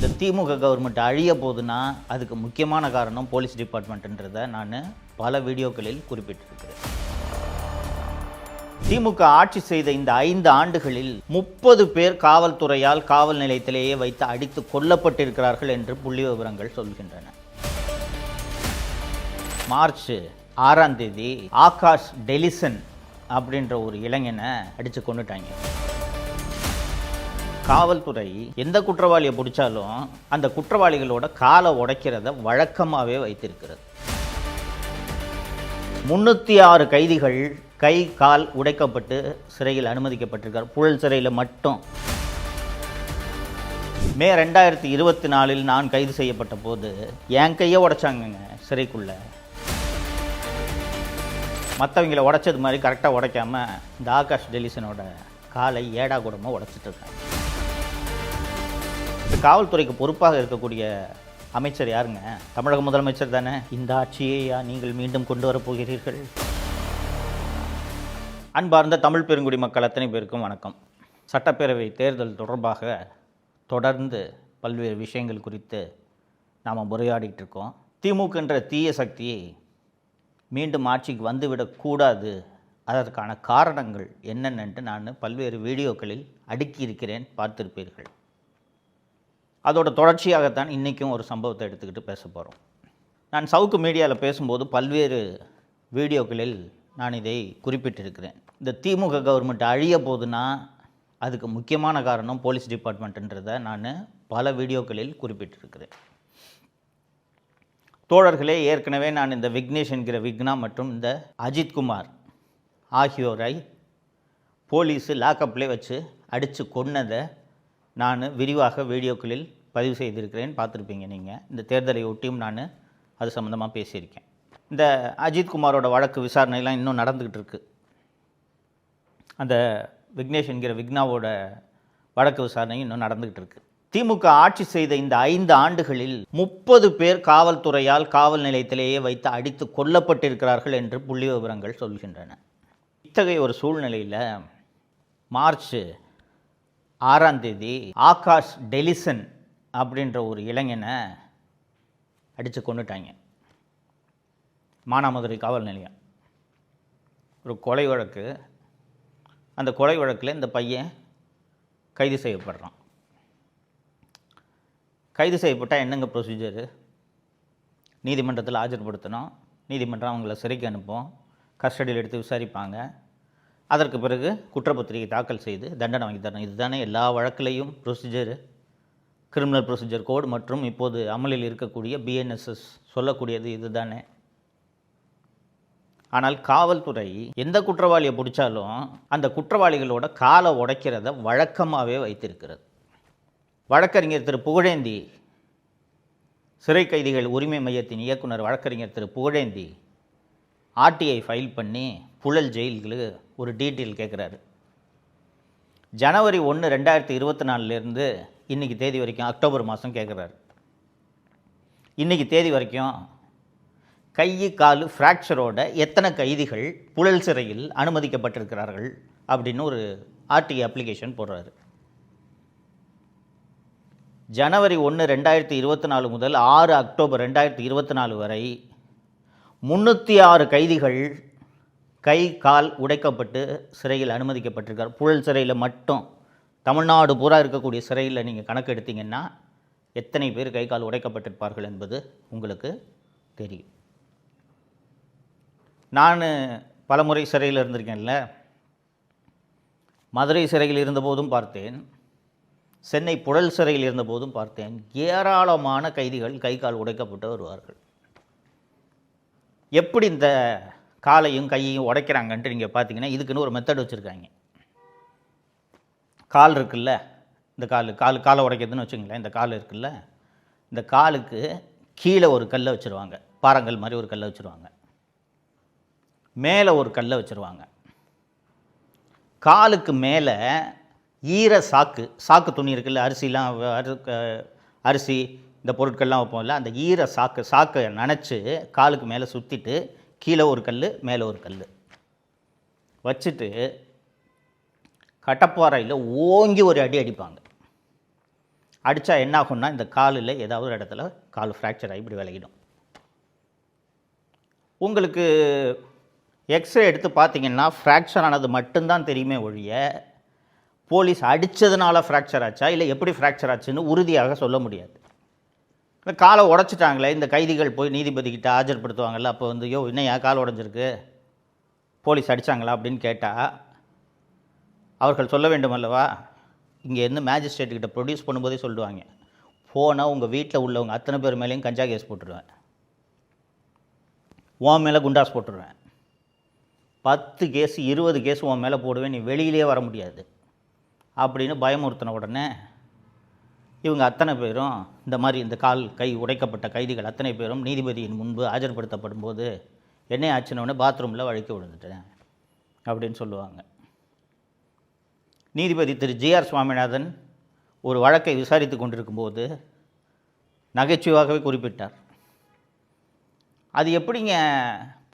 இந்த திமுக கவர்மெண்ட் அழிய போகுதுன்னா அதுக்கு முக்கியமான காரணம் போலீஸ் டிபார்ட்மெண்ட்ன்றதை நான் பல வீடியோக்களில் குறிப்பிட்டிருக்கிறேன். திமுக ஆட்சி செய்த இந்த 5 ஆண்டுகளில் 30 பேர் காவல்துறையால் காவல் நிலையத்திலேயே வைத்து அடித்து கொல்லப்பட்டிருக்கிறார்கள் என்று புள்ளி விவரங்கள் சொல்கின்றன. மார்ச் 6ஆம் தேதி ஆகாஷ் டெலிசன் அப்படின்ற ஒரு இளைஞனை அடித்து கொண்டுட்டாங்க. காவல்துறை எந்த குற்றவாளியை பிடிச்சாலும் அந்த குற்றவாளிகளோட காலை உடைக்கிறத வழக்கமாகவே வைத்திருக்கிறது. 306 கைதிகள் கை கால் உடைக்கப்பட்டு சிறையில் அனுமதிக்கப்பட்டிருக்கார். புழல் சிறையில் மட்டும் மே 2024 நான் கைது செய்யப்பட்ட போது என் கையை உடைச்சாங்கங்க சிறைக்குள்ள. மற்றவங்களை உடைச்சது மாதிரி கரெக்டாக உடைக்காம இந்த ஆகாஷ் டெலிசனோட காலை ஏடா கூடமாக உடைச்சிட்டு இருக்காங்க. காவல்துறைக்கு பொறுப்பாக இருக்கக்கூடிய அமைச்சர் யாருங்க? தமிழக முதலமைச்சர் தானே. இந்த ஆட்சியையா நீங்கள் மீண்டும் கொண்டு வரப்போகிறீர்கள்? அன்பார்ந்த தமிழ் பெருங்குடி மக்கள் அத்தனை பேருக்கும் வணக்கம். சட்டப்பேரவை தேர்தல் தொடர்பாக தொடர்ந்து பல்வேறு விஷயங்கள் குறித்து நாம் உரையாடிட்டு இருக்கோம். திமுகன்ற தீய சக்தி மீண்டும் ஆட்சிக்கு வந்துவிடக்கூடாது, அதற்கான காரணங்கள் என்னென்னு நான் பல்வேறு வீடியோக்களில் அடுக்கி இருக்கிறேன், பார்த்திருப்பீர்கள். அதோட தொடர்ச்சியாகத்தான் இன்றைக்கும் ஒரு சம்பவத்தை எடுத்துக்கிட்டு பேச போகிறோம். நான் சவுக்கு மீடியாவில் பேசும்போது பல்வேறு வீடியோக்களில் நான் இதை குறிப்பிட்டிருக்கிறேன். இந்த திமுக கவர்மெண்ட் அழிய போகுதுன்னா அதுக்கு முக்கியமான காரணம் போலீஸ் டிபார்ட்மெண்ட்ன்றதை நான் பல வீடியோக்களில் குறிப்பிட்டிருக்கிறேன். தோழர்களே, ஏற்கனவே நான் இந்த விக்னேஷ் என்கிற விக்னா மற்றும் இந்த அஜித்குமார் ஆகியோரை போலீஸு லாக்கப்லேயே வச்சு அடித்து கொன்னதை நான் விரிவாக வீடியோக்களில் பதிவு செய்திருக்கிறேன், பார்த்துருப்பீங்க நீங்கள். இந்த தேர்தலை ஒட்டியும் நான் அது சம்மந்தமாக பேசியிருக்கேன். இந்த அஜித்குமாரோட வழக்கு விசாரணையெல்லாம் இன்னும் நடந்துக்கிட்டு இருக்குது. அந்த விக்னேஷ் என்கிற விக்னாவோட வழக்கு விசாரணையும் இன்னும் நடந்துக்கிட்டு இருக்குது. திமுக ஆட்சி செய்த இந்த 5 ஆண்டுகளில் 30 பேர் காவல்துறையால் காவல் நிலையத்திலேயே வைத்து அடித்து கொல்லப்பட்டிருக்கிறார்கள் என்று புள்ளி விவரங்கள் சொல்கின்றன. இத்தகைய ஒரு சூழ்நிலையில் மார்ச் 6ஆம் தேதி ஆகாஷ் டெலிசன் அப்படின்ற ஒரு இளைஞனை அடித்து கொண்டுட்டாங்க. மானாமதுரை காவல் நிலையம் ஒரு கொலை வழக்கு. அந்த கொலை வழக்கில் இந்த பையன் கைது செய்யப்படுறான். கைது செய்யப்பட்டால் என்னங்க ப்ரொசீஜரு? நீதிமன்றத்தில் ஆஜர்படுத்தணும். நீதிமன்றம் அவங்கள சிறைக்கு அனுப்பும், கஸ்டடியில் எடுத்து விசாரிப்பாங்க. அதற்கு பிறகு குற்றப்பத்திரிகை தாக்கல் செய்து தண்டனை வாங்கி தரணும். இதுதானே எல்லா வழக்கிலையும் ப்ரொசீஜரு. கிரிமினல் ப்ரொசீஜர் கோட் மற்றும் இப்போது அமலில் இருக்கக்கூடிய பிஎன்எஸ்எஸ் சொல்லக்கூடியது இதுதானே. ஆனால் காவல்துறை எந்த குற்றவாளியை பிடிச்சாலும் அந்த குற்றவாளிகளோட காலை உடைக்கிறத வழக்கமாகவே வைத்திருக்கிறது. வழக்கறிஞர் திரு புகழேந்தி, சிறை கைதிகள் உரிமை மையத்தின் இயக்குனர் வழக்கறிஞர் திரு புகழேந்தி ஆர்டிஐ ஃபைல் பண்ணி புழல் ஜெயில்களுக்கு ஒரு டீட்டெயில் கேட்குறாரு. ஜனவரி 1, 2024 இன்றைக்கி தேதி வரைக்கும், அக்டோபர் மாதம் கேட்குறாரு. இன்றைக்கி தேதி வரைக்கும் கை கால் ஃப்ராக்சரோட எத்தனை கைதிகள் புழல் சிறையில் அனுமதிக்கப்பட்டிருக்கிறார்கள் அப்படின்னு ஒரு ஆர்டிஐ அப்ளிகேஷன் போடுறாரு. ஜனவரி 1, 2024 முதல் 6 அக்டோபர் 2024 வரை 306 கைதிகள் கை கால் உடைக்கப்பட்டு சிறையில் அனுமதிக்கப்பட்டிருக்கார். புழல் சிறையில் மட்டும் தமிழ்நாடு பூரா இருக்கக்கூடிய சிறையில் நீங்கள் கணக்கு எடுத்தீங்கன்னா எத்தனை பேர் கை கால் உடைக்கப்பட்டிருப்பார்கள் என்பது உங்களுக்கு தெரியும். நான் பலமுறை சிறையில் இருந்திருக்கேன்ல. மதுரை சிறையில் இருந்தபோதும் பார்த்தேன், சென்னை புழல் சிறையில் இருந்தபோதும் பார்த்தேன். ஏராளமான கைதிகள் கை கால் உடைக்கப்பட்டு வருவார்கள். எப்படி இந்த காலையும் கையையும் உடைக்கிறாங்கன்ட்டு நீங்கள் பார்த்தீங்கன்னா இதுக்குன்னு ஒரு மெத்தட் வச்சுருக்காங்க. கால் இருக்குல்ல, இந்த காலை உடைக்கிறதுன்னு வச்சுங்களேன். இந்த கால் இருக்குல்ல, இந்த காலுக்கு கீழே ஒரு கல்லை வச்சுருவாங்க, பாறங்கள் மாதிரி ஒரு கல்லை வச்சுருவாங்க. மேலே ஒரு கல்லை வச்சுருவாங்க. காலுக்கு மேலே ஈர சாக்கு துணி இருக்குல்ல, அரிசி இந்த பொருட்கள்லாம் வைப்போம்ல, அந்த ஈர சாக்கை நனைச்சி காலுக்கு மேலே சுற்றிட்டு கீழே ஒரு கல் மேலே ஒரு கல் வச்சுட்டு கட்டப்பாறையில் ஓங்கி ஒரு அடி அடிப்பாங்க. அடித்தா என்ன ஆகும்னா இந்த காலில் ஏதாவது ஒரு இடத்துல கால் ஃப்ராக்சர் ஆகி இப்படி விலகிடும். உங்களுக்கு எக்ஸ்ரே எடுத்து பார்த்தீங்கன்னா ஃப்ராக்சர் ஆனது மட்டும்தான் தெரியுமே ஒழிய போலீஸ் அடித்ததுனால ஃப்ராக்சர் ஆச்சா இல்லை எப்படி ஃப்ராக்சர் ஆச்சுன்னு உறுதியாக சொல்ல முடியாது. இந்த காலை உடச்சிட்டாங்களே, இந்த கைதிகள் போய் நீதிபதிக்கிட்ட ஆஜர்படுத்துவாங்கள்ல, அப்போ வந்து யோ இன்னையா கால் உடஞ்சிருக்கு, போலீஸ் அடித்தாங்களா அப்படின்னு கேட்டால் அவர்கள் சொல்ல வேண்டும் அல்லவா. இங்கே இருந்து மேஜிஸ்ட்ரேட்டுக்கிட்ட ப்ரொடியூஸ் பண்ணும்போதே சொல்லுவாங்க, போனால் உங்கள் வீட்டில் உள்ளவங்க அத்தனை பேர் மேலேயும் கஞ்சா கேஸ் போட்டுருவேன், உன் மேலே குண்டாஸ் போட்டுருவேன், 10 கேஸ் 20 கேஸ் உன் மேலே போடுவேன், நீ வெளியிலே வர முடியாது அப்படின்னு பயமுறுத்தின உடனே இவங்க அத்தனை பேரும் இந்த மாதிரி இந்த கால் கை உடைக்கப்பட்ட கைதிகள் அத்தனை பேரும் நீதிபதியின் முன்பு ஆஜர்படுத்தப்படும் போது என்ன ஆச்சுன்னொடனே பாத்ரூமில் வழுக்கி விழுந்துட்டேன் அப்படின்னு சொல்லுவாங்க. நீதிபதி திரு ஜி.ஆர். சுவாமிநாதன் ஒரு வழக்கை விசாரித்து கொண்டிருக்கும்போது நகைச்சுவாகவே குறிப்பிட்டார், அது எப்படிங்க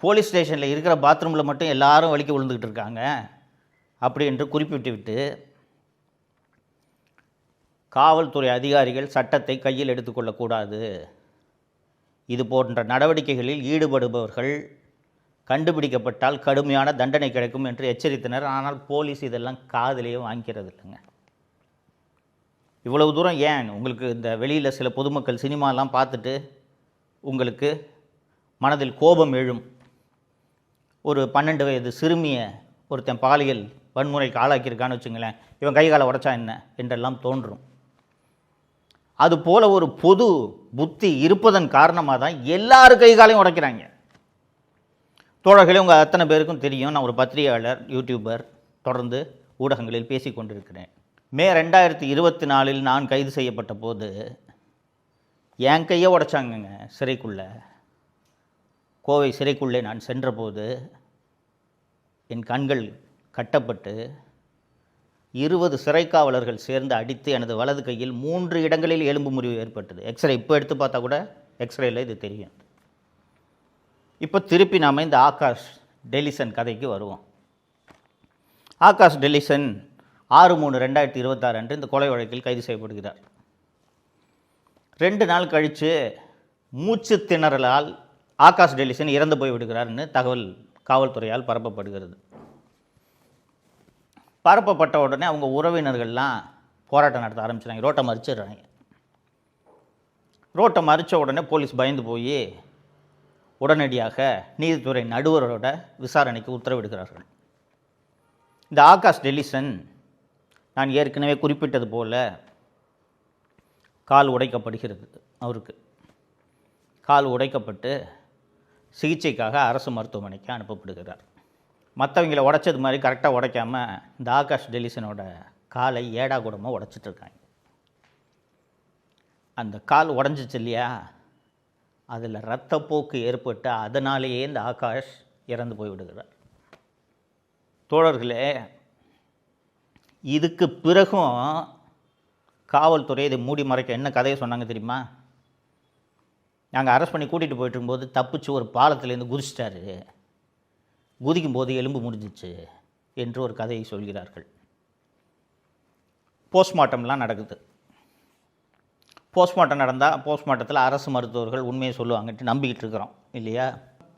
போலீஸ் ஸ்டேஷனில் இருக்கிற பாத்ரூமில் மட்டும் எல்லாரும் வலிக்க விழுந்துக்கிட்டு இருக்காங்க அப்படி என்று குறிப்பிட்டு விட்டு, காவல்துறை அதிகாரிகள் சட்டத்தை கையில் எடுத்துக்கொள்ளக்கூடாது, இது போன்ற நடவடிக்கைகளில் ஈடுபடுபவர்கள் கண்டுபிடிக்கப்பட்டால் கடுமையான தண்டனை கிடைக்கும் என்று எச்சரித்தனர். ஆனால் போலீஸ் இதெல்லாம் காதிலேயே வாங்கிக்கிறது இல்லைங்க. இவ்வளவு தூரம் ஏன் உங்களுக்கு இந்த வெளியில் சில பொதுமக்கள் சினிமாலாம் பார்த்துட்டு உங்களுக்கு மனதில் கோபம் எழும். ஒரு 12 வயது சிறுமியை ஒருத்தன் பாலியல் வன்முறைக்கு ஆளாக்கியிருக்கான்னு வச்சுங்களேன், இவன் கை காலை உடைச்சா என்ன என்றெல்லாம் தோன்றும். அதுபோல் ஒரு பொது புத்தி இருப்பதன் காரணமாக தான் எல்லாரும் கை காலையும் உடைக்கிறாங்க. தோழர்களே, உங்கள் அத்தனை பேருக்கும் தெரியும், நான் ஒரு பத்திரிகையாளர், யூடியூபர், தொடர்ந்து ஊடகங்களில் பேசி கொண்டிருக்கிறேன். மே 2024 நான் கைது செய்யப்பட்ட போது என் கையை உடைச்சாங்கங்க சிறைக்குள்ளே. கோவை சிறைக்குள்ளே நான் சென்றபோது என் கண்கள் கட்டப்பட்டு 20 சிறைக்காவலர்கள் சேர்ந்து அடித்து எனது வலது கையில் 3 இடங்களில் எலும்பு முறிவு ஏற்பட்டது. எக்ஸ்ரே இப்போ எடுத்து பார்த்தா கூட எக்ஸ்ரேயில் இது தெரியும். இப்போ திருப்பி நாம் இந்த ஆகாஷ் டெலிசன் கதைக்கு வருவோம். ஆகாஷ் டெலிசன் 6/3/2026 அன்று இந்த கொலை வழக்கில் கைது செய்யப்படுகிறார். 2 நாள் கழித்து மூச்சு திணறலால் ஆகாஷ் டெலிசன் இறந்து போய் விடுகிறார்னு தகவல் காவல்துறையால் பரப்பப்படுகிறது. பரப்பப்பட்ட உடனே அவங்க உறவினர்கள்லாம் போராட்டம் நடத்த ஆரம்பிச்சிட்டாங்க, ரோட்டை மறிச்சிடுறாங்க. ரோட்டை மறித்த உடனே போலீஸ் பயந்து போய் உடனடியாக நீதித்துறை நடுவரோட விசாரணைக்கு உத்தரவிடுகிறார்கள். இந்த ஆகாஷ் டெலிசன் நான் ஏற்கனவே குறிப்பிட்டது போல கால் உடைக்கப்படுகிறது. அவருக்கு கால் உடைக்கப்பட்டு சிகிச்சைக்காக அரசு மருத்துவமனைக்கு அனுப்பப்படுகிறார். மற்றவங்கள உடைச்சது மாதிரி கரெக்டாக உடைக்காமல் இந்த ஆகாஷ் டெலிசனோட காலை ஏடா கூடமாக உடைச்சிட்ருக்காங்க. அந்த கால் உடஞ்சிச்சு இல்லையா, அதில் இரத்தப்போக்கு ஏற்பட்டு அதனாலேயே இந்த ஆகாஷ் இறந்து போய் விடுகிறார். தோழர்களே, இதுக்கு பிறகும் காவல்துறை இதை மூடி மறைக்க என்ன கதையை சொன்னாங்க தெரியுமா? நாங்கள் அரெஸ்ட் பண்ணி கூட்டிகிட்டு போயிட்டு இருக்கும்போது தப்பிச்சு ஒரு பாலத்திலேருந்து குதிச்சிட்டாரு, குதிக்கும் போது எலும்பு முறிஞ்சிச்சு என்று ஒரு கதையை சொல்கிறார்கள். போஸ்ட்மார்ட்டம்லாம் நடக்குது. போஸ்ட்மார்ட்டம் நடந்தால் போஸ்ட்மார்ட்டத்தில் அரசு மருத்துவர்கள் உண்மையை சொல்லுவாங்கன்ட்டு நம்பிக்கிட்டு இருக்கிறோம் இல்லையா?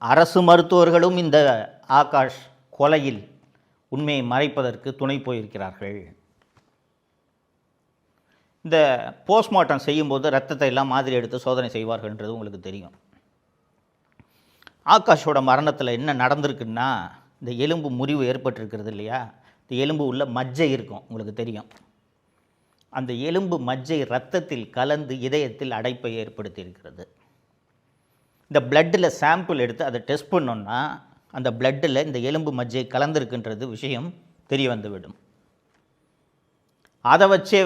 அரசு மருத்துவர்களும் இந்த ஆகாஷ் கொலையில் உண்மையை மறைப்பதற்கு துணை போயிருக்கிறார்கள். இந்த போஸ்ட்மார்ட்டம் செய்யும்போது ரத்தத்தை எல்லாம் மாதிரி எடுத்து சோதனை செய்வார்கள்ன்றது உங்களுக்கு தெரியும். ஆகாஷோட மரணத்தில் என்ன நடந்திருக்குன்னா, இந்த எலும்பு முறிவு ஏற்பட்டிருக்கிறது இல்லையா, இந்த எலும்பு உள்ள மஜ்ஜை இருக்கும், உங்களுக்கு தெரியும். அந்த எலும்பு மஜ்ஜை இரத்தத்தில் கலந்து இதயத்தில் அடைப்பை ஏற்படுத்தி இருக்கிறது. இந்த பிளட்டில் சாம்பிள் எடுத்து அதை டெஸ்ட் பண்ணோன்னா அந்த பிளட்டில் இந்த எலும்பு மஜ்ஜை கலந்துருக்குன்றது விஷயம் தெரிய வந்துவிடும். அதை வச்சே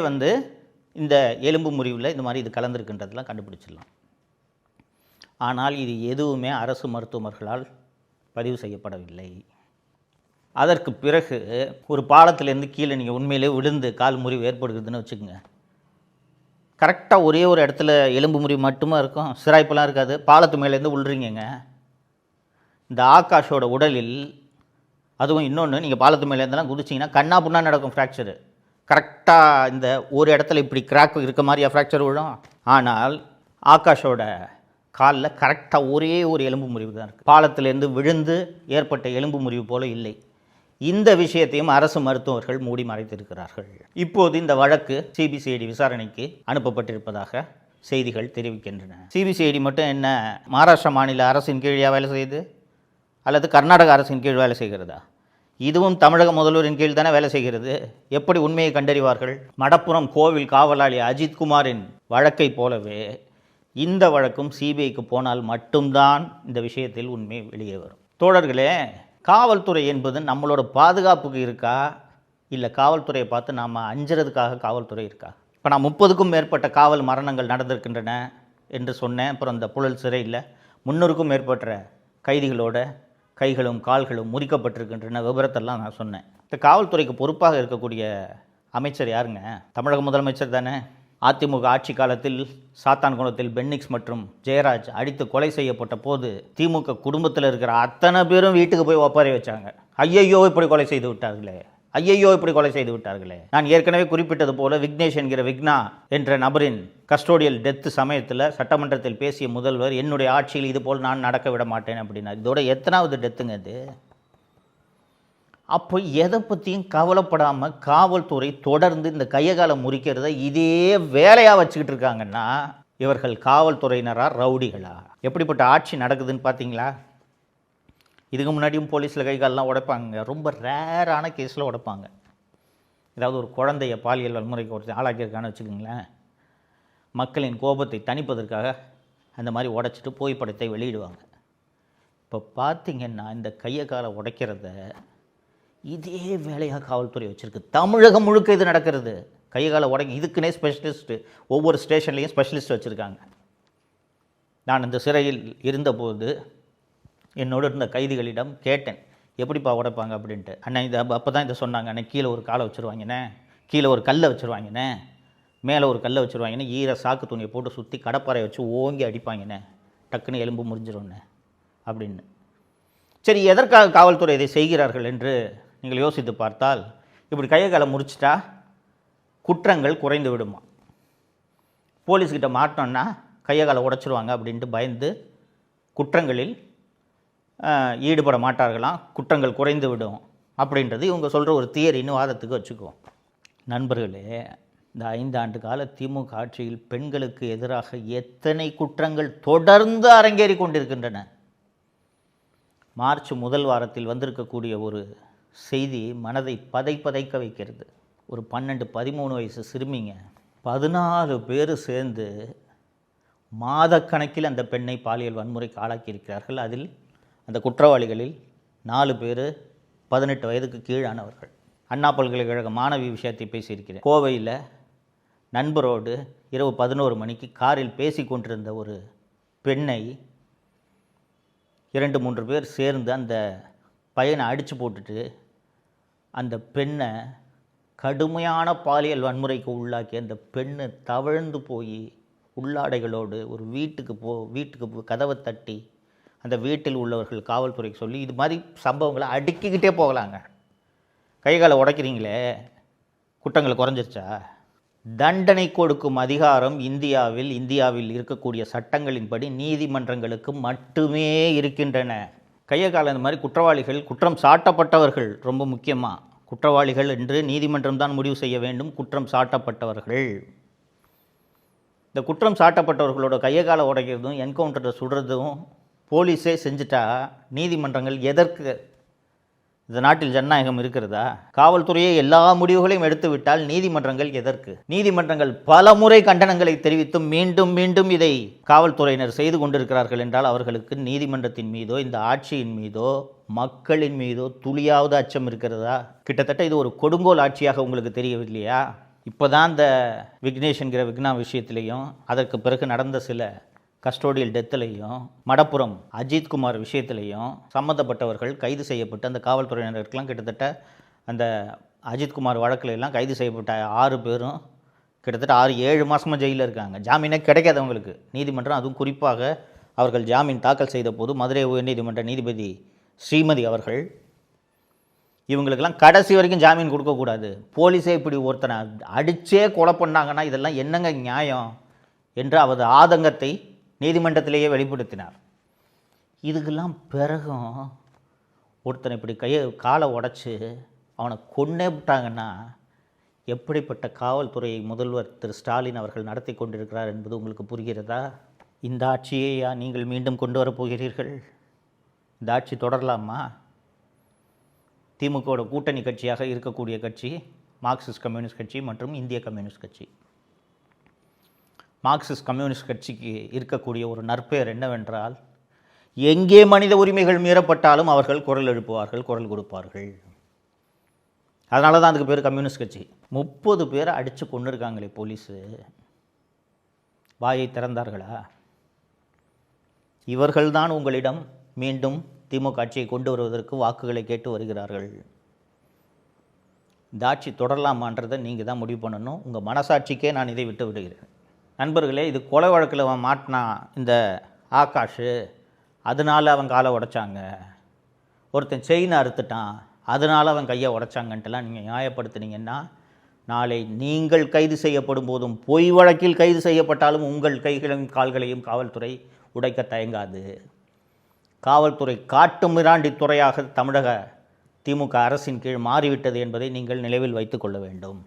இந்த எலும்பு முறிவில் இந்த மாதிரி இது கலந்துருக்குன்றதெல்லாம் கண்டுபிடிச்சிடலாம். ஆனால் இது எதுவுமே அரசு மருத்துவர்களால் பதிவு செய்யப்படவில்லை. அதற்கு பிறகு ஒரு பாலத்திலேருந்து கீழே நீங்கள் உண்மையிலே விழுந்து கால் முறிவு ஏற்படுகிறதுன்னு வச்சுக்கோங்க, கரெக்டாக ஒரே ஒரு இடத்துல எலும்பு முறிவு மட்டுமா இருக்கும், சிராய்ப்பெல்லாம் இருக்காது. பாலத்து மேலேருந்து விழுறீங்க. இந்த ஆகாஷோட உடலில் அதுவும் இன்னொன்று, நீங்கள் பாலத்து மேலேருந்தெல்லாம் குதிச்சிங்கன்னா கண்ணா புண்ணா நடக்கும் ஃப்ராக்சரு. கரெக்டாக இந்த ஒரு இடத்துல இப்படி கிராக் இருக்க மாதிரியா ஃப்ராக்சர் விழும். ஆனால் ஆகாஷோட காலில் கரெக்டாக ஒரே ஒரு எலும்பு முறிவு தான் இருக்குது. பாலத்திலேருந்து விழுந்து ஏற்பட்ட எலும்பு முறிவு போல இல்லை. இந்த விஷயத்தையும் அரசு மருத்துவர்கள் மூடி மறைத்திருக்கிறார்கள். இப்போது இந்த வழக்கு சிபிசிஐடி விசாரணைக்கு அனுப்பப்பட்டிருப்பதாக செய்திகள் தெரிவிக்கின்றன. சிபிசிஐடி மட்டும் என்ன மகாராஷ்டிரா மாநில அரசின் கீழே வேலை செய்யுது அல்லது கர்நாடக அரசின் கீழ் வேலை செய்கிறதா? இதுவும் தமிழக முதல்வரின் கீழ் தானே வேலை செய்கிறது. எப்படி உண்மையை கண்டறிவார்கள்? மடப்புரம் கோவில் காவலாளி அஜித்குமாரின் வழக்கை போலவே இந்த வழக்கும் சிபிஐக்கு போனால் மட்டும்தான் இந்த விஷயத்தில் உண்மை வெளியே வரும். தோழர்களே, காவல்துறை என்பது நம்மளோட பாதுகாப்புக்கு இருக்கா, இல்லை காவல்துறையை பார்த்து நாம் அஞ்சுறதுக்காக காவல்துறை இருக்கா? இப்போ நான் 30க்கும் மேற்பட்ட காவல் மரணங்கள் நடந்திருக்கின்றன என்று சொன்னேன். அப்புறம் இந்த புழல் சிறையில் 300க்கும் மேற்பட்ட கைதிகளோட கைகளும் கால்களும் முறிக்கப்பட்டிருக்கின்றன விபரத்தெல்லாம் நான் சொன்னேன். இந்த காவல்துறைக்கு பொறுப்பாக இருக்கக்கூடிய அமைச்சர் யாருங்க? தமிழக முதலமைச்சர் தானே. அதிமுக ஆட்சி காலத்தில் சாத்தான்குளத்தில் பென்னிக்ஸ் மற்றும் ஜெயராஜ் அடித்து கொலை செய்யப்பட்ட போது திமுக குடும்பத்தில் இருக்கிற அத்தனை பேரும் வீட்டுக்கு போய் ஒப்பாரி வச்சாங்க. ஐயையோ இப்படி கொலை செய்து விட்டார்களே, ஐயையோ இப்படி கொலை செய்து விட்டார்களே. நான் ஏற்கனவே குறிப்பிட்டது போல விக்னேஷ் என்கிற விக்னா என்ற நபரின் கஸ்டோடியல் டெத்து சமயத்தில் சட்டமன்றத்தில் பேசிய முதல்வர் என்னுடைய ஆட்சியில் இது போல் நான் நடக்க விட மாட்டேன் அப்படின்னா, இதோட எத்தனாவது டெத்துங்க இது? அப்போ எதை பற்றியும் கவலைப்படாமல் காவல்துறை தொடர்ந்து இந்த கையகாலம் முறிக்கிறத இதே வேலையாக வச்சுக்கிட்டு இருக்காங்கன்னா இவர்கள் காவல்துறையினரா ரவுடிகளா? எப்படிப்பட்ட ஆட்சி நடக்குதுன்னு பார்த்தீங்களா? இதுக்கு முன்னாடியும் போலீஸில் கைகாலெலாம் உடைப்பாங்க. ரொம்ப ரேரான கேஸில் உடைப்பாங்க. ஏதாவது ஒரு குழந்தைய பாலியல் வன்முறைக்கு ஒருத்தர் ஆளாக்கியிருக்கான்னு வச்சுக்கோங்களேன், மக்களின் கோபத்தை தணிப்பதற்காக அந்த மாதிரி உடைச்சிட்டு புகைப்படத்தை வெளியிடுவாங்க. இப்போ பார்த்திங்கன்னா இந்த கையை காலை உடைக்கிறத இதே வேலையாக காவல்துறை வச்சுருக்கு. தமிழகம் முழுக்க இது நடக்கிறது. கையை காலை உடைக்க இதுக்குன்னே ஸ்பெஷலிஸ்ட்டு, ஒவ்வொரு ஸ்டேஷன்லேயும் ஸ்பெஷலிஸ்ட் வச்சுருக்காங்க. நான் இந்த சிறையில் இருந்தபோது என்னோடு இருந்த கைதிகளிடம் கேட்டேன், எப்படிப்பா உடைப்பாங்க அப்படின்ட்டு. அண்ணா இது அப்போ தான் இதை சொன்னாங்க, அண்ணா கீழே ஒரு காலை வச்சுருவாங்கண்ணே, கீழே ஒரு கல்லை வச்சுருவாங்கண்ணே, மேலே ஒரு கல்லை வச்சுருவாங்கண்ணே, ஈர சாக்கு துணியை போட்டு சுற்றி கடப்பாறை வச்சு ஓங்கி அடிப்பாங்கண்ணே, டக்குன்னு எலும்பு முறிஞ்சிரும்ண்ணே அப்படின்னு. சரி, எதற்காக காவல்துறை இதை செய்கிறார்கள் என்று நீங்கள் யோசித்து பார்த்தால், இப்படி கையை காலை முறிச்சிட்டா குற்றங்கள் குறைந்து விடுமா, போலீஸ்கிட்ட மாட்டோன்னா கையை காலை உடைச்சிருவாங்க அப்படின்ட்டு பயந்து குற்றங்களில் ஈடுபட மாட்டார்களாம், குற்றங்கள் குறைந்து விடும் அப்படின்றது இவங்க சொல்கிற ஒரு தியரின்னு வாதத்துக்கு வச்சுக்குவோம். நண்பர்களே, இந்த 5 ஆண்டு கால திமுக ஆட்சியில் பெண்களுக்கு எதிராக எத்தனை குற்றங்கள் தொடர்ந்து அரங்கேறி கொண்டிருக்கின்றன. மார்ச் முதல் வாரத்தில் வந்திருக்கக்கூடிய ஒரு செய்தி மனதை பதைக்க வைக்கிறது. ஒரு 12-13 வயசு சிறுமிங்க 14 பேர் சேர்ந்து மாதக்கணக்கில் அந்த பெண்ணை பாலியல் வன்முறைக்கு ஆளாக்கியிருக்கிறார்கள். அதில் அந்த குற்றவாளிகளில் 4 பேர் 18 வயதுக்கு கீழானவர்கள். அண்ணா பல்கலைக்கழக மாணவி விஷயத்தை பேசியிருக்கிறேன். கோவையில் நண்பரோடு இரவு 11 மணிக்கு காரில் பேசி கொண்டிருந்த ஒரு பெண்ணை 2-3 பேர் சேர்ந்து அந்த பையனை அடித்து போட்டுட்டு அந்த பெண்ணை கடுமையான பாலியல் வன்முறைக்கு உள்ளாக்கி அந்த பெண்ணை தவழ்ந்து போய் உள்ளாடைகளோடு ஒரு வீட்டுக்கு கதவை தட்டி அந்த வீட்டில் உள்ளவர்கள் காவல்துறைக்கு சொல்லி இது மாதிரி சம்பவங்களை அடுக்கிக்கிட்டே போகலாங்க. கைகாலை உடைக்கிறீங்களே, குற்றங்கள் குறைஞ்சிருச்சா? தண்டனை கொடுக்கும் அதிகாரம் இந்தியாவில் இருக்கக்கூடிய சட்டங்களின்படி நீதிமன்றங்களுக்கு மட்டுமே இருக்கின்றன. கையை கால இந்த மாதிரி குற்றவாளிகள், குற்றம் சாட்டப்பட்டவர்கள், ரொம்ப முக்கியமாக குற்றவாளிகள் என்று நீதிமன்றம் தான் முடிவு செய்ய வேண்டும். குற்றம் சாட்டப்பட்டவர்கள், இந்த குற்றம் சாட்டப்பட்டவர்களோட கையை காலை உடைக்கிறதும் என்கவுண்டரை சுடுறதும் போலீஸே செஞ்சுட்டா நீதிமன்றங்கள் எதற்கு? இந்த நாட்டில் ஜனநாயகம் இருக்கிறதா? காவல்துறையே எல்லா முடிவுகளையும் எடுத்து விட்டால் நீதிமன்றங்கள் எதற்கு? நீதிமன்றங்கள் பல முறை கண்டனங்களை தெரிவித்தும் மீண்டும் மீண்டும் இதை காவல்துறையினர் செய்து கொண்டிருக்கிறார்கள் என்றால் அவர்களுக்கு நீதிமன்றத்தின் மீதோ இந்த ஆட்சியின் மீதோ மக்களின் மீதோ துளியாவது அச்சம் இருக்கிறதா? கிட்டத்தட்ட இது ஒரு கொடுங்கோல் ஆட்சியாக உங்களுக்கு தெரியவில்லையா? இப்போ தான் இந்த விக்னேஷ் என்கிற விக்னா விஷயத்திலையும் அதற்கு பிறகு நடந்த சில கஸ்டோடியல் டெத்துலையும் மடப்புரம் அஜித்குமார் விஷயத்திலையும் சம்மந்தப்பட்டவர்கள் கைது செய்யப்பட்டு அந்த காவல்துறையினருக்கெல்லாம் கிட்டத்தட்ட அந்த அஜித்குமார் வழக்கில் எல்லாம் கைது செய்யப்பட்ட 6 பேரும் கிட்டத்தட்ட 6-7 மாதமாக ஜெயிலில் இருக்காங்க. ஜாமீனே கிடைக்காதவங்களுக்கு நீதிமன்றம், அதுவும் குறிப்பாக அவர்கள் ஜாமீன் தாக்கல் செய்த போது மதுரை உயர்நீதிமன்ற நீதிபதி ஸ்ரீமதி அவர்கள் இவங்களுக்கெல்லாம் கடைசி வரைக்கும் ஜாமீன் கொடுக்கக்கூடாது. போலீஸே இப்படி ஒருத்தனை அடித்தே கொலை பண்ணாங்கன்னா இதெல்லாம் என்னங்க நியாயம் என்று அவரது ஆதங்கத்தை நீதிமன்றத்திலேயே வெளிப்படுத்தினார். இதுக்கெல்லாம் பிறகும் ஒருத்தனை இப்படி காலை உடைச்சி அவனை கொன்னே விட்டாங்கன்னா எப்படிப்பட்ட காவல்துறையை முதல்வர் திரு ஸ்டாலின் அவர்கள் நடத்தி கொண்டிருக்கிறார் என்பது உங்களுக்கு புரிகிறதா? இந்த ஆட்சியையா நீங்கள் மீண்டும் கொண்டு வரப்போகிறீர்கள்? இந்த ஆட்சி தொடரலாமா? திமுகவோட கூட்டணி கட்சியாக இருக்கக்கூடிய கட்சி மார்க்சிஸ்ட் கம்யூனிஸ்ட் கட்சி மற்றும் இந்திய கம்யூனிஸ்ட் கட்சி. மார்க்சிஸ்ட் கம்யூனிஸ்ட் கட்சிக்கு இருக்கக்கூடிய ஒரு நற்பெயர் என்னவென்றால், எங்கே மனித உரிமைகள் மீறப்பட்டாலும் அவர்கள் குரல் எழுப்புவார்கள், குரல் கொடுப்பார்கள். அதனால தான் அதுக்கு பேர் கம்யூனிஸ்ட் கட்சி. 30 பேரை அடித்து கொண்டு இருக்காங்களே போலீஸு, வாயை திறந்தார்களா? இவர்கள்தான் உங்களிடம் மீண்டும் திமுக ஆட்சியை கொண்டு வருவதற்கு வாக்குகளை கேட்டு வருகிறார்கள். இந்த ஆட்சி தொடரலாமான்றதை நீங்கள் தான் முடிவு பண்ணணும். உங்கள் மனசாட்சிக்கே நான் இதை விட்டு விடுகிறேன். நண்பர்களே, இது கொலை வழக்கில் அவன் மாட்டினான் இந்த ஆகாஷ், அதனால் அவன் காலை உடைச்சாங்க. ஒருத்தன் செயினை அறுத்துட்டான், அதனால் அவன் கையை உடைச்சாங்கன்ட்டுலாம் நீங்கள் நியாயப்படுத்துனீங்கன்னா, நாளை நீங்கள் கைது செய்யப்படும் போதும், பொய் வழக்கில் கைது செய்யப்பட்டாலும் உங்கள் கைகளையும் கால்களையும் காவல்துறை உடைக்க தயங்காது. காவல்துறை காட்டு மிராண்டி துறையாக தமிழக திமுக அரசின் கீழ் மாறிவிட்டது என்பதை நீங்கள் நினைவில் வைத்துக் கொள்ள வேண்டும்.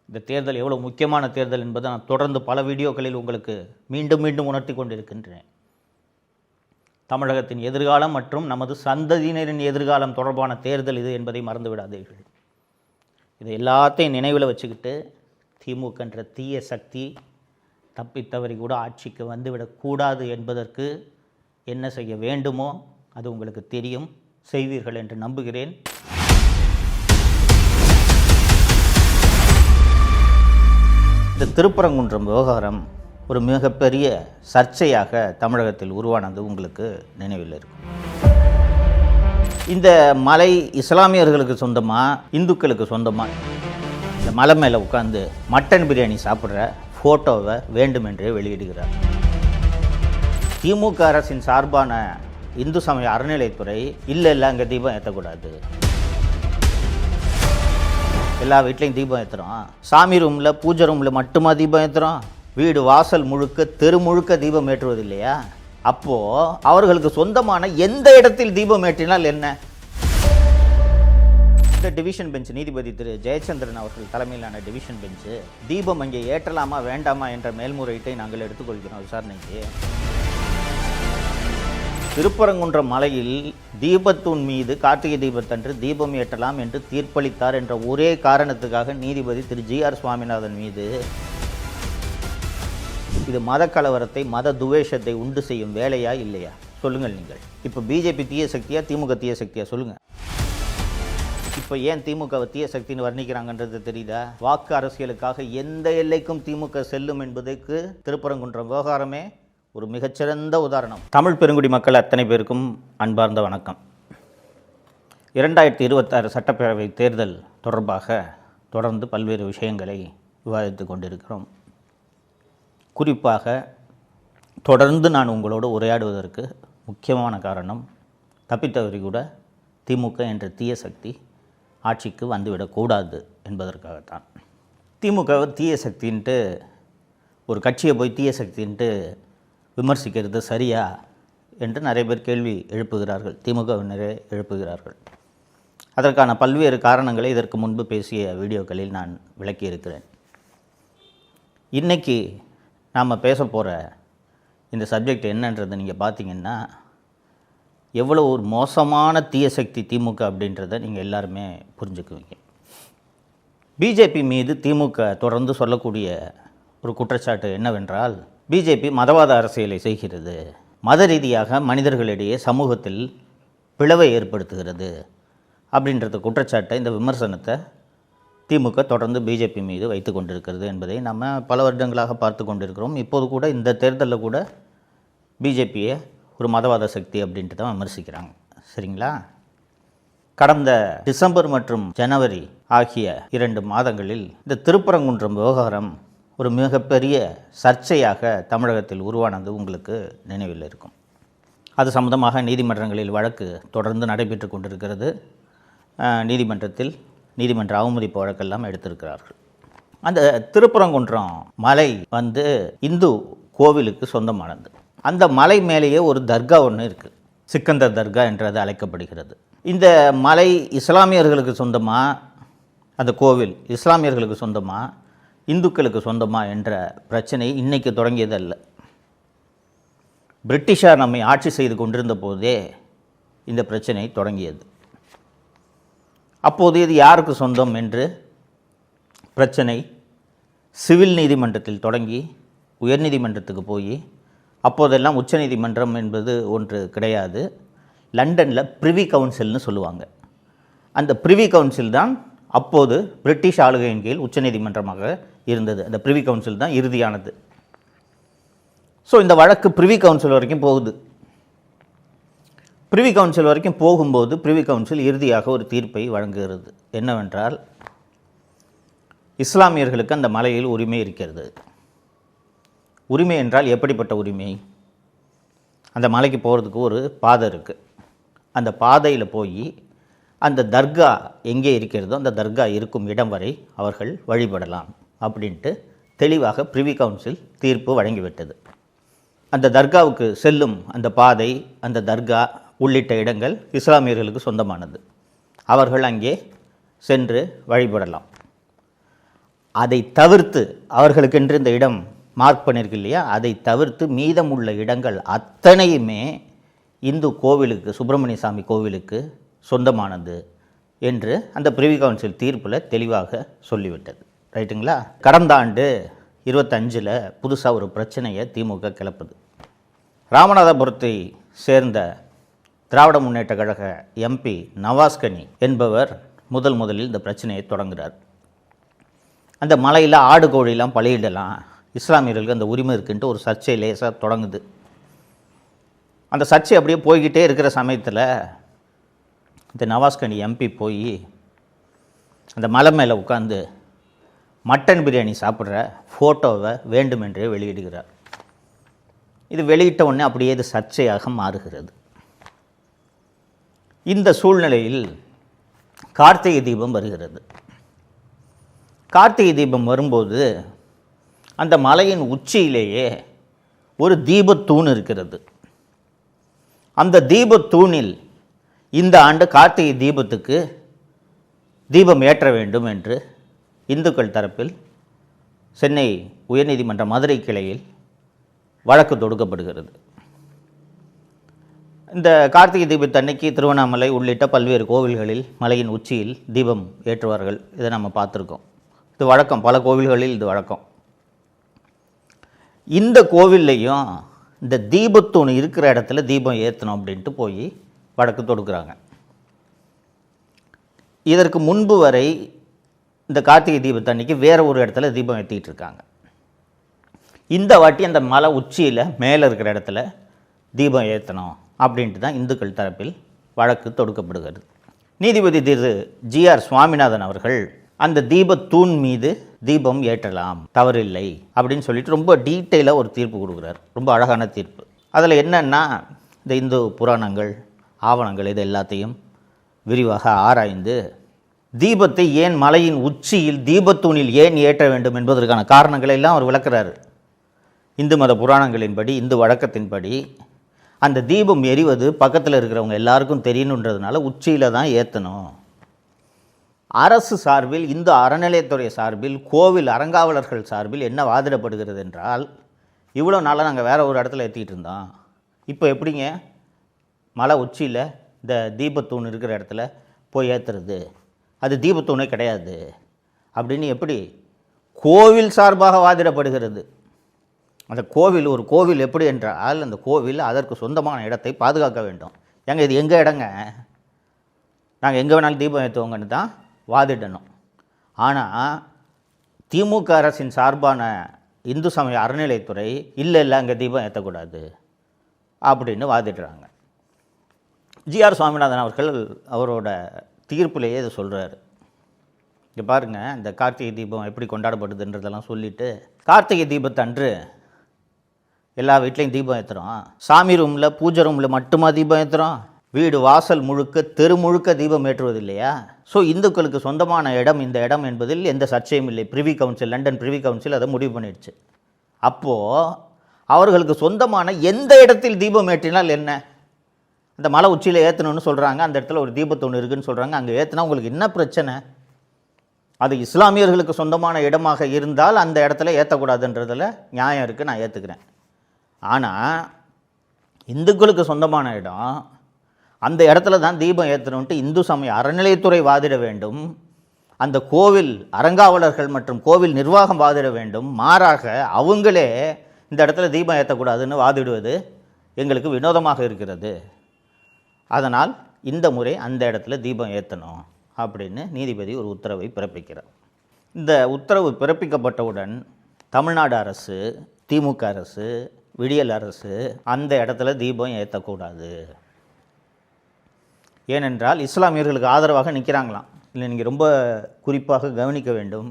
இந்த தேர்தல் எவ்வளோ முக்கியமான தேர்தல் என்பதை நான் தொடர்ந்து பல வீடியோக்களில் உங்களுக்கு மீண்டும் மீண்டும் உணர்த்தி கொண்டிருக்கின்றேன். தமிழகத்தின் எதிர்காலம் மற்றும் நமது சந்ததியினரின் எதிர்காலம் தொடர்பான தேர்தல் இது என்பதை மறந்து விடாதீர்கள். இதை எல்லாத்தையும் நினைவில் வச்சுக்கிட்டு திமுகன்ற தீய சக்தி தப்பித்தவரை கூட ஆட்சிக்கு வந்துவிடக்கூடாது என்பதற்கு என்ன செய்ய வேண்டுமோ அது உங்களுக்கு தெரியும், செய்வீர்கள் என்று நம்புகிறேன். இந்த திருப்பரங்குன்றம் விவகாரம் ஒரு மிகப்பெரிய சர்ச்சையாக தமிழகத்தில் உருவானது உங்களுக்கு நினைவில் இருக்கும். இந்த மலை இஸ்லாமியர்களுக்கு சொந்தமா இந்துக்களுக்கு சொந்தமா? இந்த மலை மேலே உட்காந்து மட்டன் பிரியாணி சாப்பிட்ற ஃபோட்டோவை வேண்டுமென்றே வெளியிடுகிறார். திமுக அரசின் சார்பான இந்து சமய அறநிலைத்துறை இல்லை அங்கே தீபம் ஏற்றக்கூடாது, எல்லா வீட்லேயும் தீபம் ஏற்றுறோம், சாமி ரூமில் பூஜை ரூமில் மட்டுமா தீபம் ஏற்றுறோம், வீடு வாசல் முழுக்க தெரு முழுக்க தீபம் ஏற்றுவது இல்லையா? அப்போது அவர்களுக்கு சொந்தமான எந்த இடத்தில் தீபம் ஏற்றினால் என்ன? இந்த டிவிஷன் பெஞ்ச் நீதிபதி திரு ஜெயச்சந்திரன் அவர்கள் தலைமையிலான டிவிஷன் பெஞ்சு தீபம் அங்கே ஏற்றலாமா வேண்டாமா என்ற மேல்முறையீட்டை நாங்கள் எடுத்துக்கொள்கிறோம் விசாரணைக்கு. திருப்பரங்குன்றம் மலையில் தீபத்தூண் மீது கார்த்திகை தீபத்தன்று தீபம் ஏற்றலாம் என்று தீர்ப்பளித்தார் என்ற ஒரே காரணத்துக்காக நீதிபதி திரு ஜி.ஆர். சுவாமிநாதன் மீது இது மத கலவரத்தை மத துவேஷத்தை உண்டு செய்யும் வேலையா இல்லையா? சொல்லுங்கள் நீங்கள். இப்போ பிஜேபி தீய சக்தியா திமுக தீய சக்தியா சொல்லுங்கள். இப்போ ஏன் திமுகவை தீய சக்தின்னு வர்ணிக்கிறாங்கன்றது தெரியுதா? வாக்கு அரசியலுக்காக எந்த எல்லைக்கும் திமுக செல்லும் என்பதற்கு திருப்பரங்குன்றம் விவகாரமே ஒரு மிகச்சிறந்த உதாரணம். தமிழ் பெருங்குடி மக்கள் அத்தனை பேருக்கும் அன்பார்ந்த வணக்கம். 2026 சட்டப்பேரவை தேர்தல் தொடர்பாக தொடர்ந்து பல்வேறு விஷயங்களை விவாதித்து கொண்டிருக்கிறோம். குறிப்பாக தொடர்ந்து நான் உங்களோடு உரையாடுவதற்கு முக்கியமான காரணம், தப்பித்தவரை கூட திமுக என்ற தீய சக்தி ஆட்சிக்கு வந்துவிடக்கூடாது என்பதற்காகத்தான். திமுகவை தீய சக்தின்ட்டு ஒரு கட்சியை போய் தீய சக்தின்ட்டு விமர்சிக்கிறது சரியா என்று நிறைய பேர் கேள்வி எழுப்புகிறார்கள், திமுகவினரே எழுப்புகிறார்கள். அதற்கான பல்வேறு காரணங்களை இதற்கு முன்பு பேசிய வீடியோக்களில் நான் விளக்கியிருக்கிறேன். இன்றைக்கி நாம் பேச போகிற இந்த சப்ஜெக்ட் என்னன்றதை நீங்கள் பார்த்தீங்கன்னா, எவ்வளோ ஒரு மோசமான தீய சக்தி திமுக அப்படின்றத நீங்கள் எல்லாருமே புரிஞ்சுக்குவீங்க. பிஜேபி மீது திமுக தொடர்ந்து சொல்லக்கூடிய ஒரு குற்றச்சாட்டு என்னவென்றால், பிஜேபி மதவாத அரசியலை செய்கிறது, மத ரீதியாக மனிதர்களிடையே சமூகத்தில் பிளவை ஏற்படுத்துகிறது அப்படின்றத குற்றச்சாட்டை, இந்த விமர்சனத்தை திமுக தொடர்ந்து பிஜேபி மீது வைத்து கொண்டிருக்கிறது என்பதை நம்ம பல வருடங்களாக பார்த்து கொண்டிருக்கிறோம். இப்போது கூட இந்த தேர்தலில் கூட பிஜேபியை ஒரு மதவாத சக்தி அப்படின்ட்டு தான் விமர்சிக்கிறாங்க. சரிங்களா? கடந்த டிசம்பர் மற்றும் ஜனவரி ஆகிய 2 மாதங்களில் இந்த திருப்பரங்குன்றம் விவகாரம் ஒரு மிகப்பெரிய சர்ச்சையாக தமிழகத்தில் உருவானது உங்களுக்கு நினைவில் இருக்கும். அது சம்பந்தமாக நீதிமன்றங்களில் வழக்கு தொடர்ந்து நடைபெற்று கொண்டிருக்கிறது. நீதிமன்ற அவமதிப்பு வழக்கெல்லாம் எடுத்திருக்கிறார்கள். அந்த திருப்பரங்குன்றம் மலை இந்து கோவிலுக்கு சொந்தமானது. அந்த மலை மேலேயே ஒரு தர்கா ஒன்று இருக்குது, சிக்கந்தர் தர்கா என்று அது அழைக்கப்படுகிறது. இந்த மலை இஸ்லாமியர்களுக்கு சொந்தமா, அந்த கோவில் இஸ்லாமியர்களுக்கு சொந்தமா, இந்துக்களுக்கு சொந்தமா என்ற பிரச்சனை இன்றைக்கு தொடங்கியதல்ல. பிரிட்டிஷார் நம்மை ஆட்சி செய்து கொண்டிருந்த போதே இந்த பிரச்சனை தொடங்கியது. அப்போது இது யாருக்கு சொந்தம் என்று பிரச்சனை சிவில் நீதிமன்றத்தில் தொடங்கி உயர்நீதிமன்றத்துக்கு போய், அப்போதெல்லாம் உச்சநீதிமன்றம் என்பது ஒன்று கிடையாது, லண்டனில் ப்ரிவி கவுன்சில்னு சொல்லுவாங்க. அந்த ப்ரிவி கவுன்சில் தான் அப்போது பிரிட்டிஷ் ஆளுகையின் கீழ் உச்சநீதிமன்றமாக இருந்தது. அந்த ப்ரிவி கவுன்சில் தான் இறுதியானது. ஸோ இந்த வழக்கு ப்ரிவி கவுன்சில் வரைக்கும் போகுது. ப்ரிவி கவுன்சில் வரைக்கும் போகும்போது ப்ரிவி கவுன்சில் இறுதியாக ஒரு தீர்ப்பை வழங்குகிறது. என்னவென்றால், இஸ்லாமியர்களுக்கு அந்த மலையில் உரிமை இருக்கிறது. உரிமை என்றால் எப்படிப்பட்ட உரிமை? அந்த மலைக்கு போகிறதுக்கு ஒரு பாதை இருக்குது. அந்த பாதையில் போய் அந்த தர்கா எங்கே இருக்கிறதோ அந்த தர்கா இருக்கும் இடம் வரை அவர்கள் வழிபடலாம் அப்படின்ட்டு தெளிவாக ப்ரிவி கவுன்சில் தீர்ப்பு வழங்கிவிட்டது. அந்த தர்காவுக்கு செல்லும் அந்த பாதை, அந்த தர்கா உள்ளிட்ட இடங்கள் இஸ்லாமியர்களுக்கு சொந்தமானது. அவர்கள் அங்கே சென்று வழிபடலாம். அதை தவிர்த்து, அவர்களுக்கென்று இந்த இடம் மார்க் பண்ணியிருக்கு இல்லையா, அதை தவிர்த்து மீதமுள்ள இடங்கள் அத்தனையுமே இந்து கோவிலுக்கு, சுப்பிரமணிய சாமி கோவிலுக்கு சொந்தமானது என்று அந்த ப்ரிவி கவுன்சில் தீர்ப்பில் தெளிவாக சொல்லிவிட்டது. ரைட்டுங்களா? கடந்த ஆண்டு 25 புதுசாக ஒரு பிரச்சனையை திமுக கிளப்புது. ராமநாதபுரத்தை சேர்ந்த திராவிட முன்னேற்ற கழக எம்பி நவாஸ்கனி என்பவர் முதலில் இந்த பிரச்சனையை தொடங்குகிறார். அந்த மலையில் ஆடு கோழிலாம் பலியிடலாம், இஸ்லாமியர்களுக்கு அந்த உரிமை இருக்குன்ட்டு ஒரு சர்ச்சை லேசாக தொடங்குது. அந்த சர்ச்சை அப்படியே போய்கிட்டே இருக்கிற சமயத்தில் இந்த நவாஸ்கனி எம்பி போய் அந்த மலை மேலே உட்காந்து மட்டன் பிரியாணி சாப்பிட்ற ஃபோட்டோவை வேண்டுமென்றே வெளியிடுகிறார். இது வெளியிட்ட உடனே அப்படியே இது சர்ச்சையாக மாறுகிறது. இந்த சூழ்நிலையில் கார்த்திகை தீபம் வருகிறது. கார்த்திகை தீபம் வரும்போது அந்த மலையின் உச்சியிலேயே ஒரு தீபத்தூண் இருக்கிறது. அந்த தீபத்தூணில் இந்த ஆண்டு கார்த்திகை தீபத்துக்கு தீபம் ஏற்ற வேண்டும் என்று இந்துக்கள் தரப்பில் சென்னை உயர்நீதிமன்ற மதுரை கிளையில் வழக்கு தொடுக்கப்படுகிறது. இந்த கார்த்திகை தீபத்தன்னைக்கு திருவண்ணாமலை உள்ளிட்ட பல்வேறு கோவில்களில் மலையின் உச்சியில் தீபம் ஏற்றுவார்கள். இதை நம்ம பார்த்துருக்கோம். இது வழக்கம், பல கோவில்களில் இது வழக்கம். இந்த கோவில்லையும் இந்த தீபத்தூண் இருக்கிற இடத்துல தீபம் ஏற்றணும் அப்படின்ட்டு போய் வழக்கு தொடுக்கிறாங்க. இதற்கு முன்பு வரை இந்த கார்த்திகை தீபத்தன்னைக்கு வேறு ஒரு இடத்துல தீபம் ஏற்றிக்கிட்டு இருக்காங்க. இந்த வாட்டி அந்த மலை உச்சியில் மேலே இருக்கிற இடத்துல தீபம் ஏற்றணும் அப்படின்ட்டு தான் இந்துக்கள் தரப்பில் வழக்கு தொடுக்கப்படுகிறது. நீதிபதி திரு GR சுவாமிநாதன் அவர்கள் அந்த தீபத்தூண் மீது தீபம் ஏற்றலாம், தவறில்லை அப்படின்னு சொல்லிட்டு ரொம்ப டீட்டெயிலாக ஒரு தீர்ப்பு கொடுக்குறார். ரொம்ப அழகான தீர்ப்பு. அதில் என்னென்னா, இந்த இந்து புராணங்கள், ஆவணங்கள் இது எல்லாத்தையும் விரிவாக ஆராய்ந்து தீபத்தை ஏன் மலையின் உச்சியில் தீபத்தூணில் ஏன் ஏற்ற வேண்டும் என்பதற்கான காரணங்களை எல்லாம் அவர் விளக்குறாரு. இந்து மத புராணங்களின்படி, இந்து வழக்கத்தின்படி அந்த தீபம் எரிவது பக்கத்தில் இருக்கிறவங்க எல்லாருக்கும் தெரியணுன்றதுனால உச்சியில் தான் ஏற்றணும். அரசு சார்பில், இந்து அறநிலையத்துறை சார்பில், கோவில் அறங்காவலர்கள் சார்பில் என்ன வாதிடப்படுகிறது என்றால், இவ்வளோ நாளாக நாங்கள் வேறு ஒரு இடத்துல ஏற்றிக்கிட்டு இருந்தோம், இப்போ எப்படிங்க மலை உச்சியில் இந்த தீபத்தூண் இருக்கிற இடத்துல போய் ஏற்றுறது, அது தீபத்தூணே கிடையாது அப்படின்னு எப்படி கோவில் சார்பாக வாதிடப்படுகிறது. அந்த கோவில், ஒரு கோவில் எப்படி என்றால், அந்த கோவில் அதற்கு சொந்தமான இடத்தை பாதுகாக்க வேண்டும். ஏங்க இது எங்கள் இடங்க, நாங்கள் எங்கே வேணாலும் தீபம் ஏற்றுவோங்கன்னு தான் வாதிடணும். ஆனால் திமுக அரசின் சார்பான இந்து சமய அறநிலையத்துறை இல்லை அங்கே தீபம் ஏற்றக்கூடாது அப்படின்னு வாதிடுறாங்க. GR சுவாமிநாதன் அவர்கள் அவரோட தீர்ப்பிலேயே இதை சொல்கிறாரு. இங்கே பாருங்கள், இந்த கார்த்திகை தீபம் எப்படி கொண்டாடப்படுதுன்றதெல்லாம் சொல்லிவிட்டு, கார்த்திகை தீபத்தன்று எல்லா வீட்லேயும் தீபம் ஏற்றுறோம், சாமி ரூமில் பூஜை ரூமில் மட்டுமா தீபம் ஏற்றுறோம், வீடு வாசல் முழுக்க தெரு முழுக்க தீபம் ஏற்றுவது இல்லையா? ஸோ இந்துக்களுக்கு சொந்தமான இடம் இந்த இடம் என்பதில் எந்த சர்ச்சையும் இல்லை. பிரிவி கவுன்சில், லண்டன் பிரிவி கவுன்சில் அதை முடிவு பண்ணிடுச்சு. அப்போது அவர்களுக்கு சொந்தமான எந்த இடத்தில் தீபம் ஏற்றினால் என்ன? அந்த மலை உச்சியில் ஏற்றணும்னு சொல்கிறாங்க, அந்த இடத்துல ஒரு தீபத்தொன்று இருக்குதுன்னு சொல்கிறாங்க, அங்கே ஏற்றினா உங்களுக்கு என்ன பிரச்சனை? அது இஸ்லாமியர்களுக்கு சொந்தமான இடமாக இருந்தால் அந்த இடத்துல ஏற்றக்கூடாதுன்றதில் நியாயம் இருக்குது, நான் ஏற்றுக்கிறேன். ஆனால் இந்துக்களுக்கு சொந்தமான இடம், அந்த இடத்துல தான் தீபம் ஏற்றணுன்ட்டு இந்து சமய அறநிலையத்துறை வாதிட வேண்டும், அந்த கோவில் அறங்காவலர்கள் மற்றும் கோவில் நிர்வாகம் வாதிட வேண்டும். மாறாக அவங்களே இந்த இடத்துல தீபம் ஏற்றக்கூடாதுன்னு வாதிடுவது எங்களுக்கு வினோதமாக இருக்கிறது. அதனால் இந்த முறை அந்த இடத்துல தீபம் ஏற்றணும் அப்படின்னு நீதிபதி ஒரு உத்தரவை பிறப்பிக்கிறார். இந்த உத்தரவு பிறப்பிக்கப்பட்டவுடன் தமிழ்நாடு அரசு, திமுக அரசு, விடியல் அரசு அந்த இடத்துல தீபம் ஏற்றக்கூடாது. ஏனென்றால் இஸ்லாமியர்களுக்கு ஆதரவாக நிற்கிறாங்களாம். இல்லை, நீங்கள் ரொம்ப குறிப்பாக கவனிக்க வேண்டும்,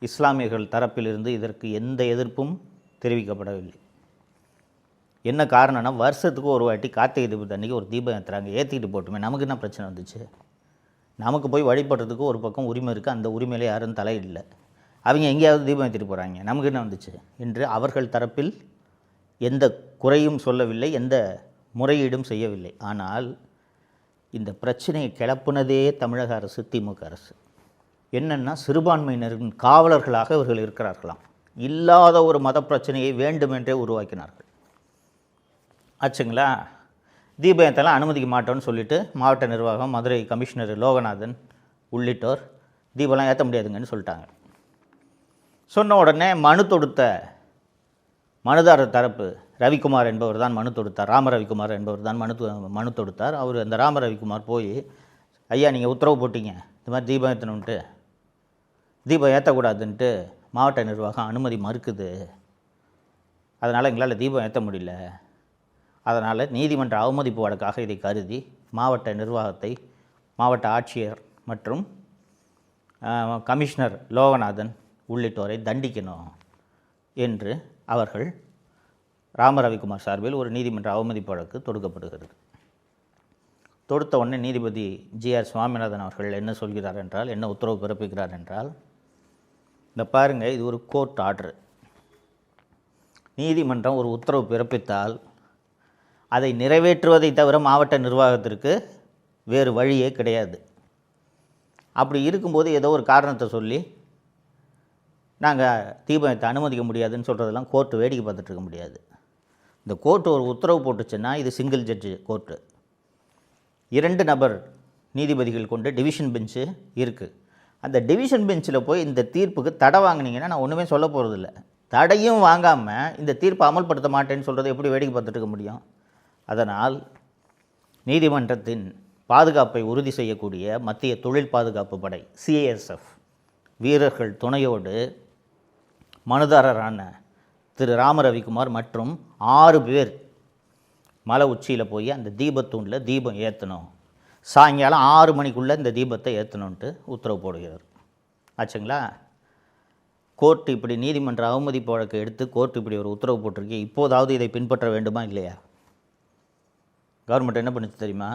இஸ்லாமியர்கள் தரப்பிலிருந்து இதற்கு எந்த எதிர்ப்பும் தெரிவிக்கப்படவில்லை. என்ன காரணம்னா, வருஷத்துக்கு ஒரு வாட்டி கார்த்திகை தீபத்து அன்றைக்கி ஒரு தீபம் ஏற்றுறாங்க, ஏற்றிக்கிட்டு போட்டுமே, நமக்கு என்ன பிரச்சனை வந்துச்சு? நமக்கு போய் வழிபடுறதுக்கு ஒரு பக்கம் உரிமை இருக்குது, அந்த உரிமையில் யாரும் தலையிடல. அவங்க எங்கேயாவது தீபம் ஏற்றிட்டு போகிறாங்க, நமக்கு என்ன வந்துச்சு என்று அவர்கள் தரப்பில் எந்த குறையும் சொல்லவில்லை, எந்த முறையீடும் செய்யவில்லை. ஆனால் இந்த பிரச்சனையை கிளப்புனதே தமிழக அரசு, திமுக அரசு. என்னென்னா, சிறுபான்மையினரின் காவலர்களாக இவர்கள் இருக்கிறார்களாம். இல்லாத ஒரு மத பிரச்சனையை வேண்டுமென்றே உருவாக்கினார்கள். ஆச்சுங்களா? தீபம் ஏற்றலாம் அனுமதிக்க மாட்டோன்னு சொல்லிவிட்டு மாவட்ட நிர்வாகம், மதுரை கமிஷனர் லோகநாதன் உள்ளிட்டோர் தீபம்லாம் ஏற்ற முடியாதுங்கன்னு சொல்லிட்டாங்க. சொன்ன உடனே மனு தொடுத்த மனுதாரர் தரப்பு ரவிக்குமார் என்பவர் தான் மனு தொடுத்தார், ராம ரவிக்குமார் என்பவர் தான் மனு தொடுத்தார். அவர் அந்த ராம ரவிக்குமார் போய், ஐயா நீங்கள் உத்தரவு போட்டிங்க இந்த மாதிரி தீபம் ஏற்றணுன்ட்டு, தீபம் ஏற்றக்கூடாதுன்ட்டு மாவட்ட நிர்வாகம் அனுமதி மறுக்குது, அதனால் எங்களால் தீபம் ஏற்ற முடியல, அதனால் நீதிமன்ற அவமதிப்பு வழக்காக இதை கருதி மாவட்ட நிர்வாகத்தை, மாவட்ட ஆட்சியர் மற்றும் கமிஷனர் லோகநாதன் உள்ளிட்டோரை தண்டிக்கணும் என்று அவர்கள் ராம ரவிக்குமார் சார்பில் ஒரு நீதிமன்ற அவமதிப்பு வழக்கு தொடுக்கப்படுகிறது. தொடுத்த உடனே நீதிபதி ஜி.ஆர். சுவாமிநாதன் அவர்கள் என்ன சொல்கிறார் என்றால், என்ன உத்தரவு பிறப்பிக்கிறார் என்றால், இந்த பாருங்கள், இது ஒரு கோர்ட் ஆர்டர். நீதிமன்றம் ஒரு உத்தரவு பிறப்பித்தால் அதை நிறைவேற்றுவதை தவிர மாவட்ட நிர்வாகத்திற்கு வேறு வழியே கிடையாது. அப்படி இருக்கும்போது ஏதோ ஒரு காரணத்தை சொல்லி நாங்கள் தீபத்தை அனுமதிக்க முடியாதுன்னு சொல்கிறதெல்லாம் கோர்ட்டு வேடிக்கை பார்த்துட்டு இருக்க முடியாது. இந்த கோர்ட்டு ஒரு உத்தரவு போட்டுச்சுன்னா இது சிங்கிள் ஜட்ஜு கோர்ட்டு, 2 நபர் நீதிபதிகள் கொண்டு டிவிஷன் பெஞ்சு இருக்குது. அந்த டிவிஷன் பெஞ்சில் போய் இந்த தீர்ப்புக்கு தடை வாங்கினீங்கன்னா நான் ஒன்றுமே சொல்ல போகிறதில்ல. தடையும் வாங்காமல் இந்த தீர்ப்பை அமல்படுத்த மாட்டேன்னு சொல்கிறது எப்படி வேடிக்கை பார்த்துட்டு இருக்க முடியும்? அதனால் நீதிமன்றத்தின் பாதுகாப்பை உறுதி செய்யக்கூடிய மத்திய தொழில் பாதுகாப்பு படை சிஏஎஸ்எஃப் வீரர்கள் துணையோடு மனுதாரரான திரு ராம ரவிக்குமார் மற்றும் 6 பேர் மலை உச்சியில் போய் அந்த தீபத்தூணில் தீபம் ஏற்றணும், சாயங்காலம் 6 மணிக்குள்ளே இந்த தீபத்தை ஏற்றணுன்ட்டு உத்தரவு போடுகிறார். ஆச்சுங்களா? கோர்ட்டு இப்படி நீதிமன்ற அவமதிப்பு வழக்கை எடுத்து கோர்ட்டு இப்படி ஒரு உத்தரவு போட்டிருக்கே, இப்போதாவது இதை பின்பற்ற வேண்டுமா இல்லையா? கவர்மெண்ட் என்ன பண்ணுச்சு தெரியுமா?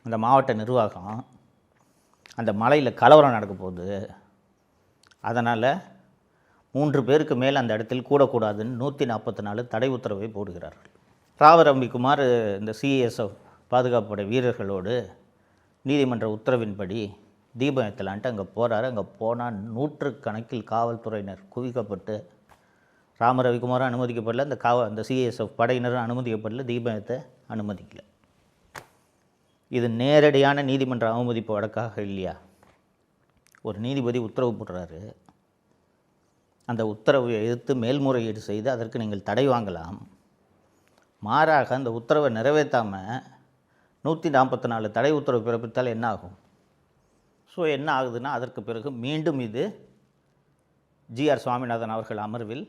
அந்த மாவட்ட நிர்வாகம் அந்த மலையில் கலவரம் நடக்க போகுது, அதனால் 3 பேருக்கு மேலே அந்த இடத்தில் கூடக்கூடாதுன்னு 144 தடை உத்தரவை போடுகிறார்கள். ராம ரவிக்குமார் இந்த சிஎஸ்எஃப் பாதுகாப்பு படை வீரர்களோடு நீதிமன்ற உத்தரவின்படி தீபம் ஏற்றலான்ட்டு அங்கே போகிறாரு. அங்கே போனால் 100 கணக்கில் காவல்துறையினர் குவிக்கப்பட்டு ராம ரவிக்குமாரும் அனுமதிக்கப்படல, அந்த சிஎஸ்எஃப் படையினரும் அனுமதிக்கப்படல, தீபம் ஏற்ற அனுமதிக்கல. இது நேரடியான நீதிமன்ற அவமதிப்பு வழக்காக இல்லையா? ஒரு நீதிபதி உத்தரவு போடுறாரு, அந்த உத்தரவை எதிர்த்து மேல்முறையீடு செய்து அதற்கு நீங்கள் தடை வாங்கலாம். மாறாக அந்த உத்தரவை நிறைவேற்றாமல் 144 தடை உத்தரவு பிறப்பித்தால் என்ன ஆகும்? ஸோ என்ன ஆகுதுன்னா, அதற்கு பிறகு மீண்டும் இது ஜி.ஆர். சுவாமிநாதன் அவர்கள் அமர்வில்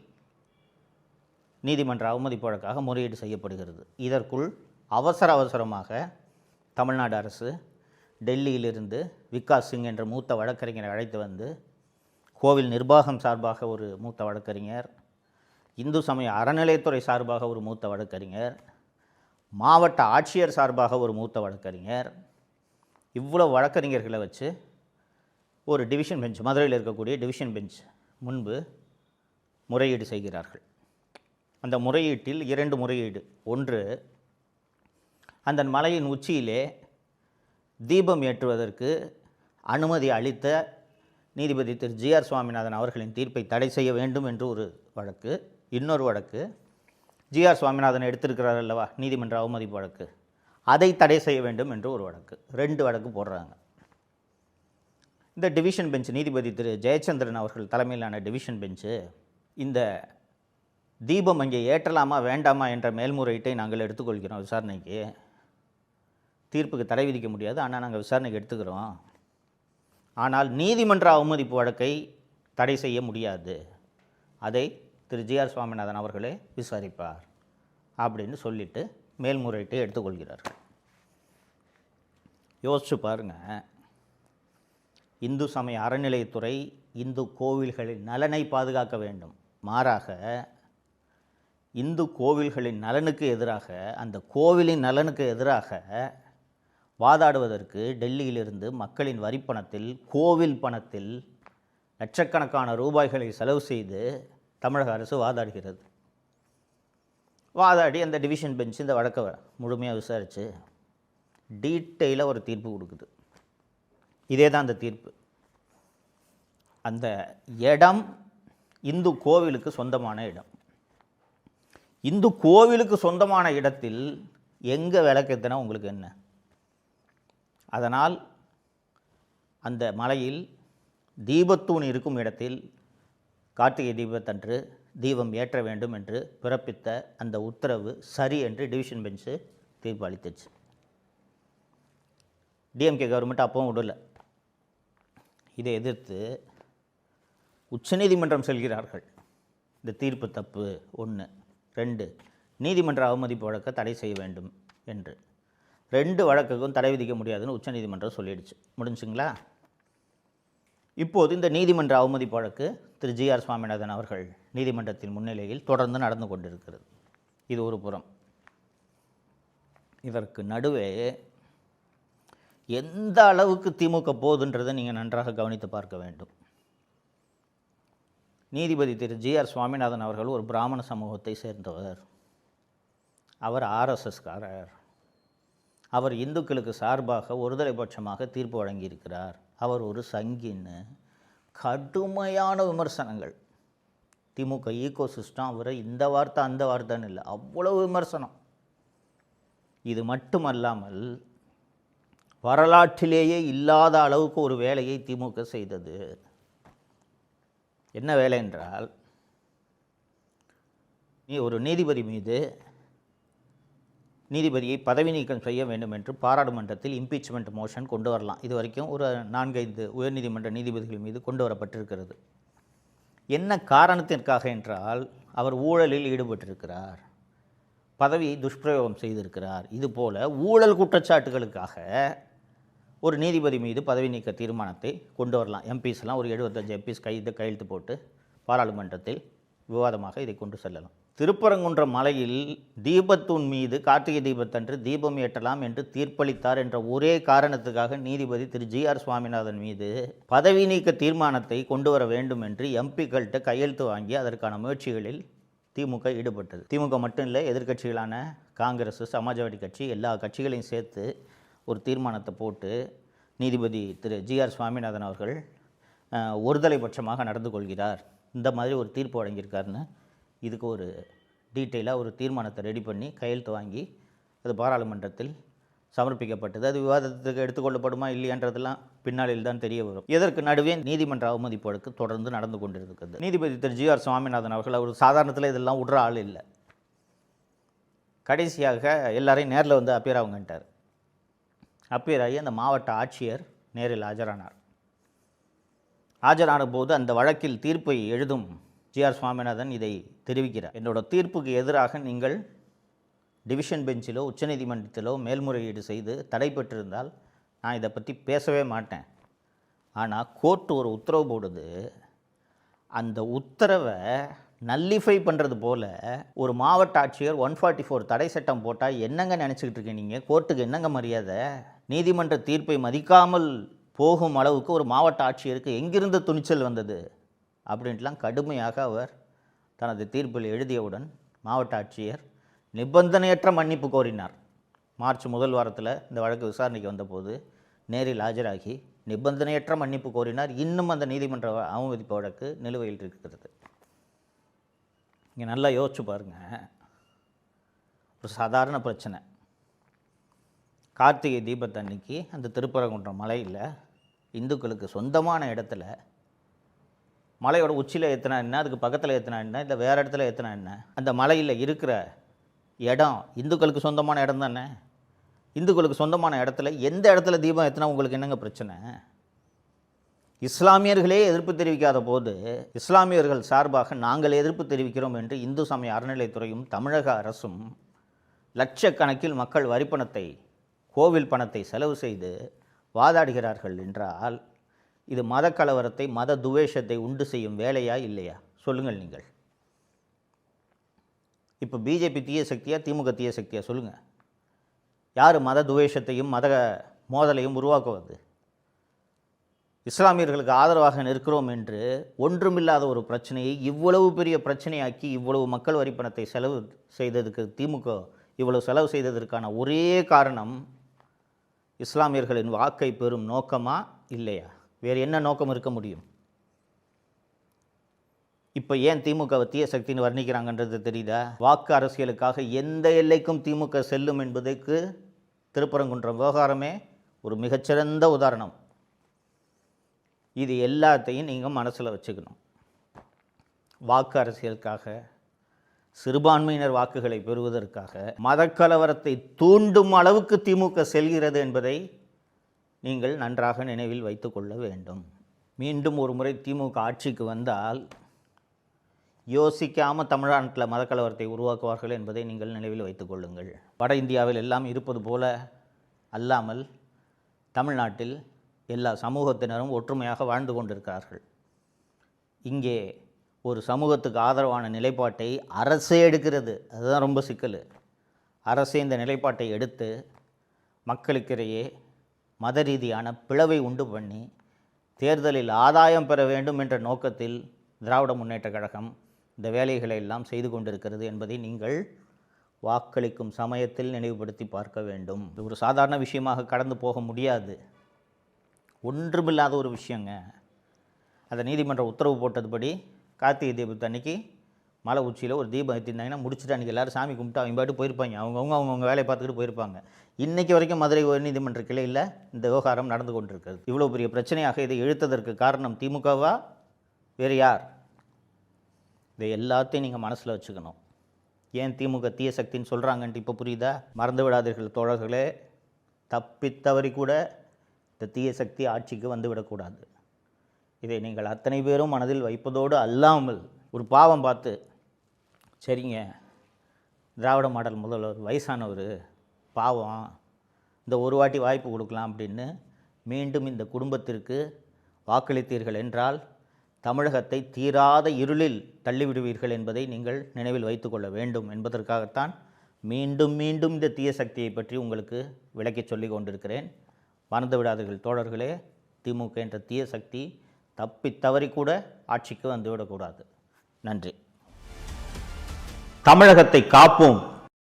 நீதிமன்ற அவமதிப்பு வழக்காக முறையீடு செய்யப்படுகிறது. இதற்குள் அவசரமாக தமிழ்நாடு அரசு டெல்லியிலிருந்து விகாஸ் சிங் என்ற மூத்த வழக்கறிஞரை அழைத்து வந்து, கோவில் நிர்வாகம் சார்பாக ஒரு மூத்த வழக்கறிஞர், இந்து சமய அறநிலையத்துறை சார்பாக ஒரு மூத்த வழக்கறிஞர், மாவட்ட ஆட்சியர் சார்பாக ஒரு மூத்த வழக்கறிஞர், இவ்வளோ வழக்கறிஞர்களை வச்சு ஒரு டிவிஷன் பெஞ்ச், மதுரையில் இருக்கக்கூடிய டிவிஷன் பெஞ்ச் முன்பு முறையீடு செய்கிறார்கள். அந்த முறையீட்டில் 2 முறையீடு. ஒன்று, அந்த மலையின் உச்சியிலே தீபம் ஏற்றுவதற்கு அனுமதி அளித்த நீதிபதி திரு ஜி.ஆர். சுவாமிநாதன் அவர்களின் தீர்ப்பை தடை செய்ய வேண்டும் என்று ஒரு வழக்கு. இன்னொரு வழக்கு, ஜி.ஆர். சுவாமிநாதன் எடுத்திருக்கிறார் அல்லவா நீதிமன்ற அவமதிப்பு வழக்கு, அதை தடை செய்ய வேண்டும் என்று ஒரு வழக்கு. 2 வழக்கு போடுறாங்க. இந்த டிவிஷன் பெஞ்ச், நீதிபதி திரு ஜெயச்சந்திரன் அவர்கள் தலைமையிலான டிவிஷன் பெஞ்சு, இந்த தீபம் அங்கே ஏற்றலாமா வேண்டாமா என்ற மேல்முறையீட்டை நாங்கள் எடுத்துக்கொள்கிறோம் விசாரணைக்கு. தீர்ப்புக்கு தடை விதிக்க முடியாது, ஆனால் நாங்கள் விசாரணைக்கு எடுத்துக்கிறோம். ஆனால் நீதிமன்ற அவமதிப்பு வழக்கை தடை செய்ய முடியாது, அதை திரு ஜி.ஆர். சுவாமிநாதன் அவர்களே விசாரிப்பார் அப்படின்னு சொல்லிட்டு மேல்முறையீட்டை எடுத்துக்கொள்கிறார்கள். யோசிச்சு பாருங்கள், இந்து சமய அறநிலையத்துறை இந்து கோவில்களின் நலனை பாதுகாக்க வேண்டும். மாறாக இந்து கோவில்களின் நலனுக்கு எதிராக, அந்த கோவிலின் நலனுக்கு எதிராக வாதாடுவதற்கு டெல்லியிலிருந்து மக்களின் வரிப்பணத்தில், கோவில் பணத்தில் லட்சக்கணக்கான ரூபாய்களை செலவு செய்து தமிழக அரசு வாதாடுகிறது. வாதாடி அந்த டிவிஷன் பெஞ்ச் இந்த வழக்கை முழுமையாக விசாரித்து டீட்டெயிலாக ஒரு தீர்ப்பு கொடுக்குது. இதே தான் அந்த தீர்ப்பு. அந்த இடம் இந்து கோவிலுக்கு சொந்தமான இடம். இந்து கோவிலுக்கு சொந்தமான இடத்தில் எங்கே விளக்கேற்றினா உங்களுக்கு என்ன? அதனால் அந்த மலையில் தீபத்தூண் இருக்கும் இடத்தில் கார்த்திகை தீபத்தன்று தீபம் ஏற்ற வேண்டும் என்று பிறப்பித்த அந்த உத்தரவு சரி என்று டிவிஷன் பெஞ்சு தீர்ப்பு அளித்துச்சு. டிஎம்கே கவர்மெண்ட் அப்பவும் விடலை. இதை எதிர்த்து உச்சநீதிமன்றம் செல்கிறார்கள். இந்த தீர்ப்பு தப்பு 1. 2, நீதிமன்ற அவமதிப்பு வழக்கை தடை செய்ய வேண்டும் என்று. 2 வழக்குக்கும் தடை விதிக்க முடியாதுன்னு உச்சநீதிமன்றம் சொல்லிடுச்சு. முடிஞ்சுங்களா? இப்போது இந்த நீதிமன்ற அவமதிப்பு வழக்கு திரு ஜி.ஆர். சுவாமிநாதன் அவர்கள் நீதிமன்றத்தின் முன்னிலையில் தொடர்ந்து நடந்து கொண்டிருக்கிறது. இது ஒரு புறம். இதற்கு நடுவே எந்த அளவுக்கு திமுக போகுதுன்றதை நீங்கள் நன்றாக கவனித்து பார்க்க வேண்டும். நீதிபதி திரு ஜி.ஆர். சுவாமிநாதன் அவர்கள் ஒரு பிராமண சமூகத்தை சேர்ந்தவர். அவர் ஆர்எஸ்எஸ்காரர். அவர் இந்துக்களுக்கு சார்பாக ஒருதலைபட்சமாக தீர்ப்பு வழங்கியிருக்கிறார். அவர் ஒரு சங்கின்னு கடுமையான விமர்சனங்கள். திமுக ஈகோ சிஸ்டம் அவரை இந்த வார்த்தை அந்த வார்த்தைன்னு இல்லை, அவ்வளவு விமர்சனம். இது மட்டுமல்லாமல் வரலாற்றிலேயே இல்லாத அளவுக்கு ஒரு வேலையை திமுக செய்தது. என்ன வேலை என்றால், ஒரு நீதிபதி மீது நீதிபதியை பதவி நீக்கம் செய்ய வேண்டும் என்று பாராளுமன்றத்தில் இம்பீச்மெண்ட் மோஷன் கொண்டு வரலாம். இது வரைக்கும் ஒரு 4-5 உயர்நீதிமன்ற நீதிபதிகள் மீது கொண்டு வரப்பட்டிருக்கிறது. என்ன காரணத்திற்காக என்றால், அவர் ஊழலில் ஈடுபட்டிருக்கிறார், பதவியை துஷ்பிரயோகம் செய்திருக்கிறார். இதுபோல் ஊழல் குற்றச்சாட்டுகளுக்காக ஒரு நீதிபதி மீது பதவி நீக்க தீர்மானத்தை கொண்டு வரலாம். எம்பிஸ்லாம் ஒரு 75 எம்பிஸ் கையெழுத்து போட்டு பாராளுமன்றத்தில் விவாதமாக இதை கொண்டு செல்லலாம். திருப்பரங்குன்றம் மலையில் தீபத்தூண் மீது கார்த்திகை தீபத்தன்று தீபம் ஏற்றலாம் என்று தீர்ப்பளித்தார் என்ற ஒரே காரணத்துக்காக நீதிபதி திரு ஜி.ஆர். சுவாமிநாதன் மீது பதவி நீக்க தீர்மானத்தை கொண்டு வர வேண்டும் என்று எம்பிக்கள்கிட்ட கையெழுத்து வாங்கி அதற்கான முயற்சிகளில் திமுக ஈடுபட்டது. திமுக மட்டும் இல்லை, எதிர்க்கட்சிகளான காங்கிரஸ், சமாஜ்வாடி கட்சி, எல்லா கட்சிகளையும் சேர்த்து ஒரு தீர்மானத்தை போட்டு நீதிபதி திரு ஜி.ஆர். சுவாமிநாதன் அவர்கள் ஒருதலைபட்சமாக நடந்து கொள்கிறார், இந்த மாதிரி ஒரு தீர்ப்பு வழங்கியிருக்காருன்னு இதுக்கு ஒரு டீட்டெயிலாக ஒரு தீர்மானத்தை ரெடி பண்ணி கையெழுத்து வாங்கி அது பாராளுமன்றத்தில் சமர்ப்பிக்கப்பட்டது. அது விவாதத்துக்கு எடுத்துக்கொள்ளப்படுமா இல்லையன்றதெல்லாம் பின்னாளில் தான் தெரிய வரும். இதற்கு நடுவே நீதிமன்ற அவமதிப்பு வழக்கு தொடர்ந்து நடந்து கொண்டிருக்கிறது. நீதிபதி திரு ஜி.ஆர். சுவாமிநாதன் அவர்கள் அவர் சாதாரணத்தில் இதெல்லாம் விடுற ஆள் இல்லை. கடைசியாக எல்லாரையும் நேரில் வந்து அப்பியர் ஆகுங்கன்ட்டார். அப்பியர் ஆகி அந்த மாவட்ட ஆட்சியர் நேரில் ஆஜரான போது அந்த வழக்கில் தீர்ப்பை எழுதும் ஜி.ஆர். சுவாமிநாதன் இதை தெரிவிக்கிறார். என்னோட தீர்ப்புக்கு எதிராக நீங்கள் டிவிஷன் பெஞ்சிலோ உச்சநீதிமன்றத்திலோ மேல்முறையீடு செய்து தடை பெற்றிருந்தால் நான் இதை பற்றி பேசவே மாட்டேன். ஆனால் கோர்ட்டு ஒரு உத்தரவு போடுது, அந்த உத்தரவை நல்லிஃபை பண்ணுறது போல் ஒரு மாவட்ட ஆட்சியர் 144 தடை சட்டம் போட்டால் என்னங்க நினச்சிக்கிட்டு இருக்கீங்க நீங்கள்? கோர்ட்டுக்கு என்னங்க மரியாதை? நீதிமன்ற தீர்ப்பை மதிக்காமல் போகும் அளவுக்கு ஒரு மாவட்ட ஆட்சியருக்கு எங்கிருந்து துணிச்சல் வந்தது அப்படின்ட்டுலாம் கடுமையாக அவர் தனது தீர்ப்பில் எழுதியவுடன் மாவட்ட ஆட்சியர் நிபந்தனையற்ற மன்னிப்பு கோரினார். மார்ச் முதல் வாரத்தில் இந்த வழக்கு விசாரணைக்கு வந்தபோது நேரில் ஆஜராகி நிபந்தனையற்ற மன்னிப்பு கோரினார். இன்னும் அந்த நீதிமன்ற அவமதிப்பு வழக்கு நிலுவையில் இருக்கிறது. இங்கே நல்லா யோசிச்சு பாருங்கள். ஒரு சாதாரண பிரச்சனை. கார்த்திகை தீபத்தன்னைக்கு அந்த திருப்பரங்குன்றம் மலையில் இந்துக்களுக்கு சொந்தமான இடத்துல மலையோட உச்சியில் ஏற்றினா என்ன, அதுக்கு பக்கத்தில் ஏற்றினா என்ன, இல்லை வேறு இடத்துல ஏற்றினா என்ன, அந்த மலையில் இருக்கிற இடம் இந்துக்களுக்கு சொந்தமான இடம் தானே. இந்துக்களுக்கு சொந்தமான இடத்துல எந்த இடத்துல தீபம் ஏற்றினா உங்களுக்கு என்னங்க பிரச்சனை? இஸ்லாமியர்களே எதிர்ப்பு தெரிவிக்காத போது இஸ்லாமியர்கள் சார்பாக நாங்கள் எதிர்ப்பு தெரிவிக்கிறோம் என்று இந்து சமய அறநிலைத்துறையும் தமிழக அரசும் லட்சக்கணக்கில் மக்கள் வரிப்பணத்தை, கோவில் பணத்தை செலவு செய்து வாதாடுகிறார்கள் என்றால் இது மத கலவரத்தை, மத துவேஷத்தை உண்டு செய்யும் வேலையா இல்லையா? சொல்லுங்கள் நீங்கள். இப்போ பிஜேபி தீய சக்தியா, திமுக தீய சக்தியா? சொல்லுங்கள். யார் மத துவேஷத்தையும் மத மோதலையும் உருவாக்குவது? இஸ்லாமியர்களுக்கு ஆதரவாக நிற்கிறோம் என்று ஒன்றுமில்லாத ஒரு பிரச்சனையை இவ்வளவு பெரிய பிரச்சனையாக்கி இவ்வளவு மக்கள் வரிப்பணத்தை செலவு செய்ததுக்கு திமுக இவ்வளவு செலவு செய்ததற்கான ஒரே காரணம் இஸ்லாமியர்களின் வாக்கை பெறும் நோக்கமா இல்லையா? வேறு என்ன நோக்கம் இருக்க முடியும்? இப்போ ஏன் திமுகவை தீய சக்தின்னு வர்ணிக்கிறாங்கன்றது தெரியுதா? வாக்கு அரசியலுக்காக எந்த எல்லைக்கும் திமுக செல்லும் என்பதற்கு திருப்பரங்குன்றம் விவகாரமே ஒரு மிகச்சிறந்த உதாரணம். இது எல்லாத்தையும் நீங்கள் மனசில் வச்சுக்கணும். வாக்கு அரசியலுக்காக, சிறுபான்மையினர் வாக்குகளை பெறுவதற்காக மதக்கலவரத்தை தூண்டும் அளவுக்கு திமுக செல்கிறது என்பதை நீங்கள் நன்றாக நினைவில் வைத்து கொள்ள வேண்டும். மீண்டும் ஒரு முறை திமுக ஆட்சிக்கு வந்தால் யோசிக்காமல் தமிழ்நாட்டில் மதக்கலவரத்தை உருவாக்குவார்கள் என்பதை நீங்கள் நினைவில் வைத்துக் கொள்ளுங்கள். வட இந்தியாவில் எல்லாம் இருப்பது போல அல்லாமல் தமிழ்நாட்டில் எல்லா சமூகத்தினரும் ஒற்றுமையாக வாழ்ந்து கொண்டிருக்கிறார்கள். இங்கே ஒரு சமூகத்துக்கு ஆதரவான நிலைப்பாட்டை அரசே எடுக்கிறது. அதுதான் ரொம்ப சிக்கல். அரசே இந்த நிலைப்பாட்டை எடுத்து மக்களுக்கிடையே மத ரீதியான பிளவை உண்டு பண்ணி தேர்தலில் ஆதாயம் பெற வேண்டும் என்ற நோக்கத்தில் திராவிட முன்னேற்றக் கழகம் இந்த வேலைகளை எல்லாம் செய்து கொண்டிருக்கிறது என்பதை நீங்கள் வாக்களிக்கும் சமயத்தில் நினைவுபடுத்தி பார்க்க வேண்டும். இது ஒரு சாதாரண விஷயமாக கடந்து போக முடியாது. ஒன்றுமில்லாத ஒரு விஷயங்க. அந்த நீதிமன்றம் உத்தரவு போட்டதுபடி கார்த்திகை தீபத்து அன்னைக்கு மலை உச்சியில் ஒரு தீபம் ஏற்றிருந்தாங்கன்னா முடிச்சுட்டு அன்றைக்கி எல்லோரும் சாமி கும்பிட்டு அவங்க பாட்டு போயிருப்பாங்க. அவங்கவுங்க வேலையை பார்த்துக்கிட்டு போயிருப்பாங்க. இன்றைக்கி வரைக்கும் மதுரை உயர்நீதிமன்ற கிளையில் இந்த விவகாரம் நடந்து கொண்டிருக்கிறது. இவ்வளோ பெரிய பிரச்சனையாக இதை இழுத்ததற்கு காரணம் திமுகவா வேறு யார்? இதை எல்லாத்தையும் நீங்கள் மனசில் வச்சுக்கணும். ஏன் திமுக தீய சக்தின்னு சொல்கிறாங்கன்ட்டு இப்போ புரியுதா? மறந்து விடாதீர்கள் தோழர்களே. தப்பித்தவறி கூட இந்த தீய சக்தி ஆட்சிக்கு வந்து விடக்கூடாது. இதை நீங்கள் அத்தனை பேரும் மனதில் வைப்பதோடு அல்லாமல் ஒரு பாவம் பார்த்து, சரிங்க திராவிட மாடல் முதல்வர் வயசானவர் பாவம், இந்த ஒரு வாட்டி வாய்ப்பு கொடுக்கலாம் அப்படின்னு மீண்டும் இந்த குடும்பத்திற்கு வாக்களித்தீர்கள் என்றால் தமிழகத்தை தீராத இருளில் தள்ளிவிடுவீர்கள் என்பதை நீங்கள் நினைவில் வைத்து கொள்ள வேண்டும் என்பதற்காகத்தான் மீண்டும் மீண்டும் இந்த தீய சக்தியை பற்றி உங்களுக்கு விளக்கி சொல்லி கொண்டிருக்கிறேன். மறந்து விடாதீர்கள் தோழர்களே. திமுக என்ற தீய சக்தி தப்பி தவறி கூட ஆட்சிக்கு வந்துவிடக்கூடாது. நன்றி. தமிழகத்தை காப்போம்.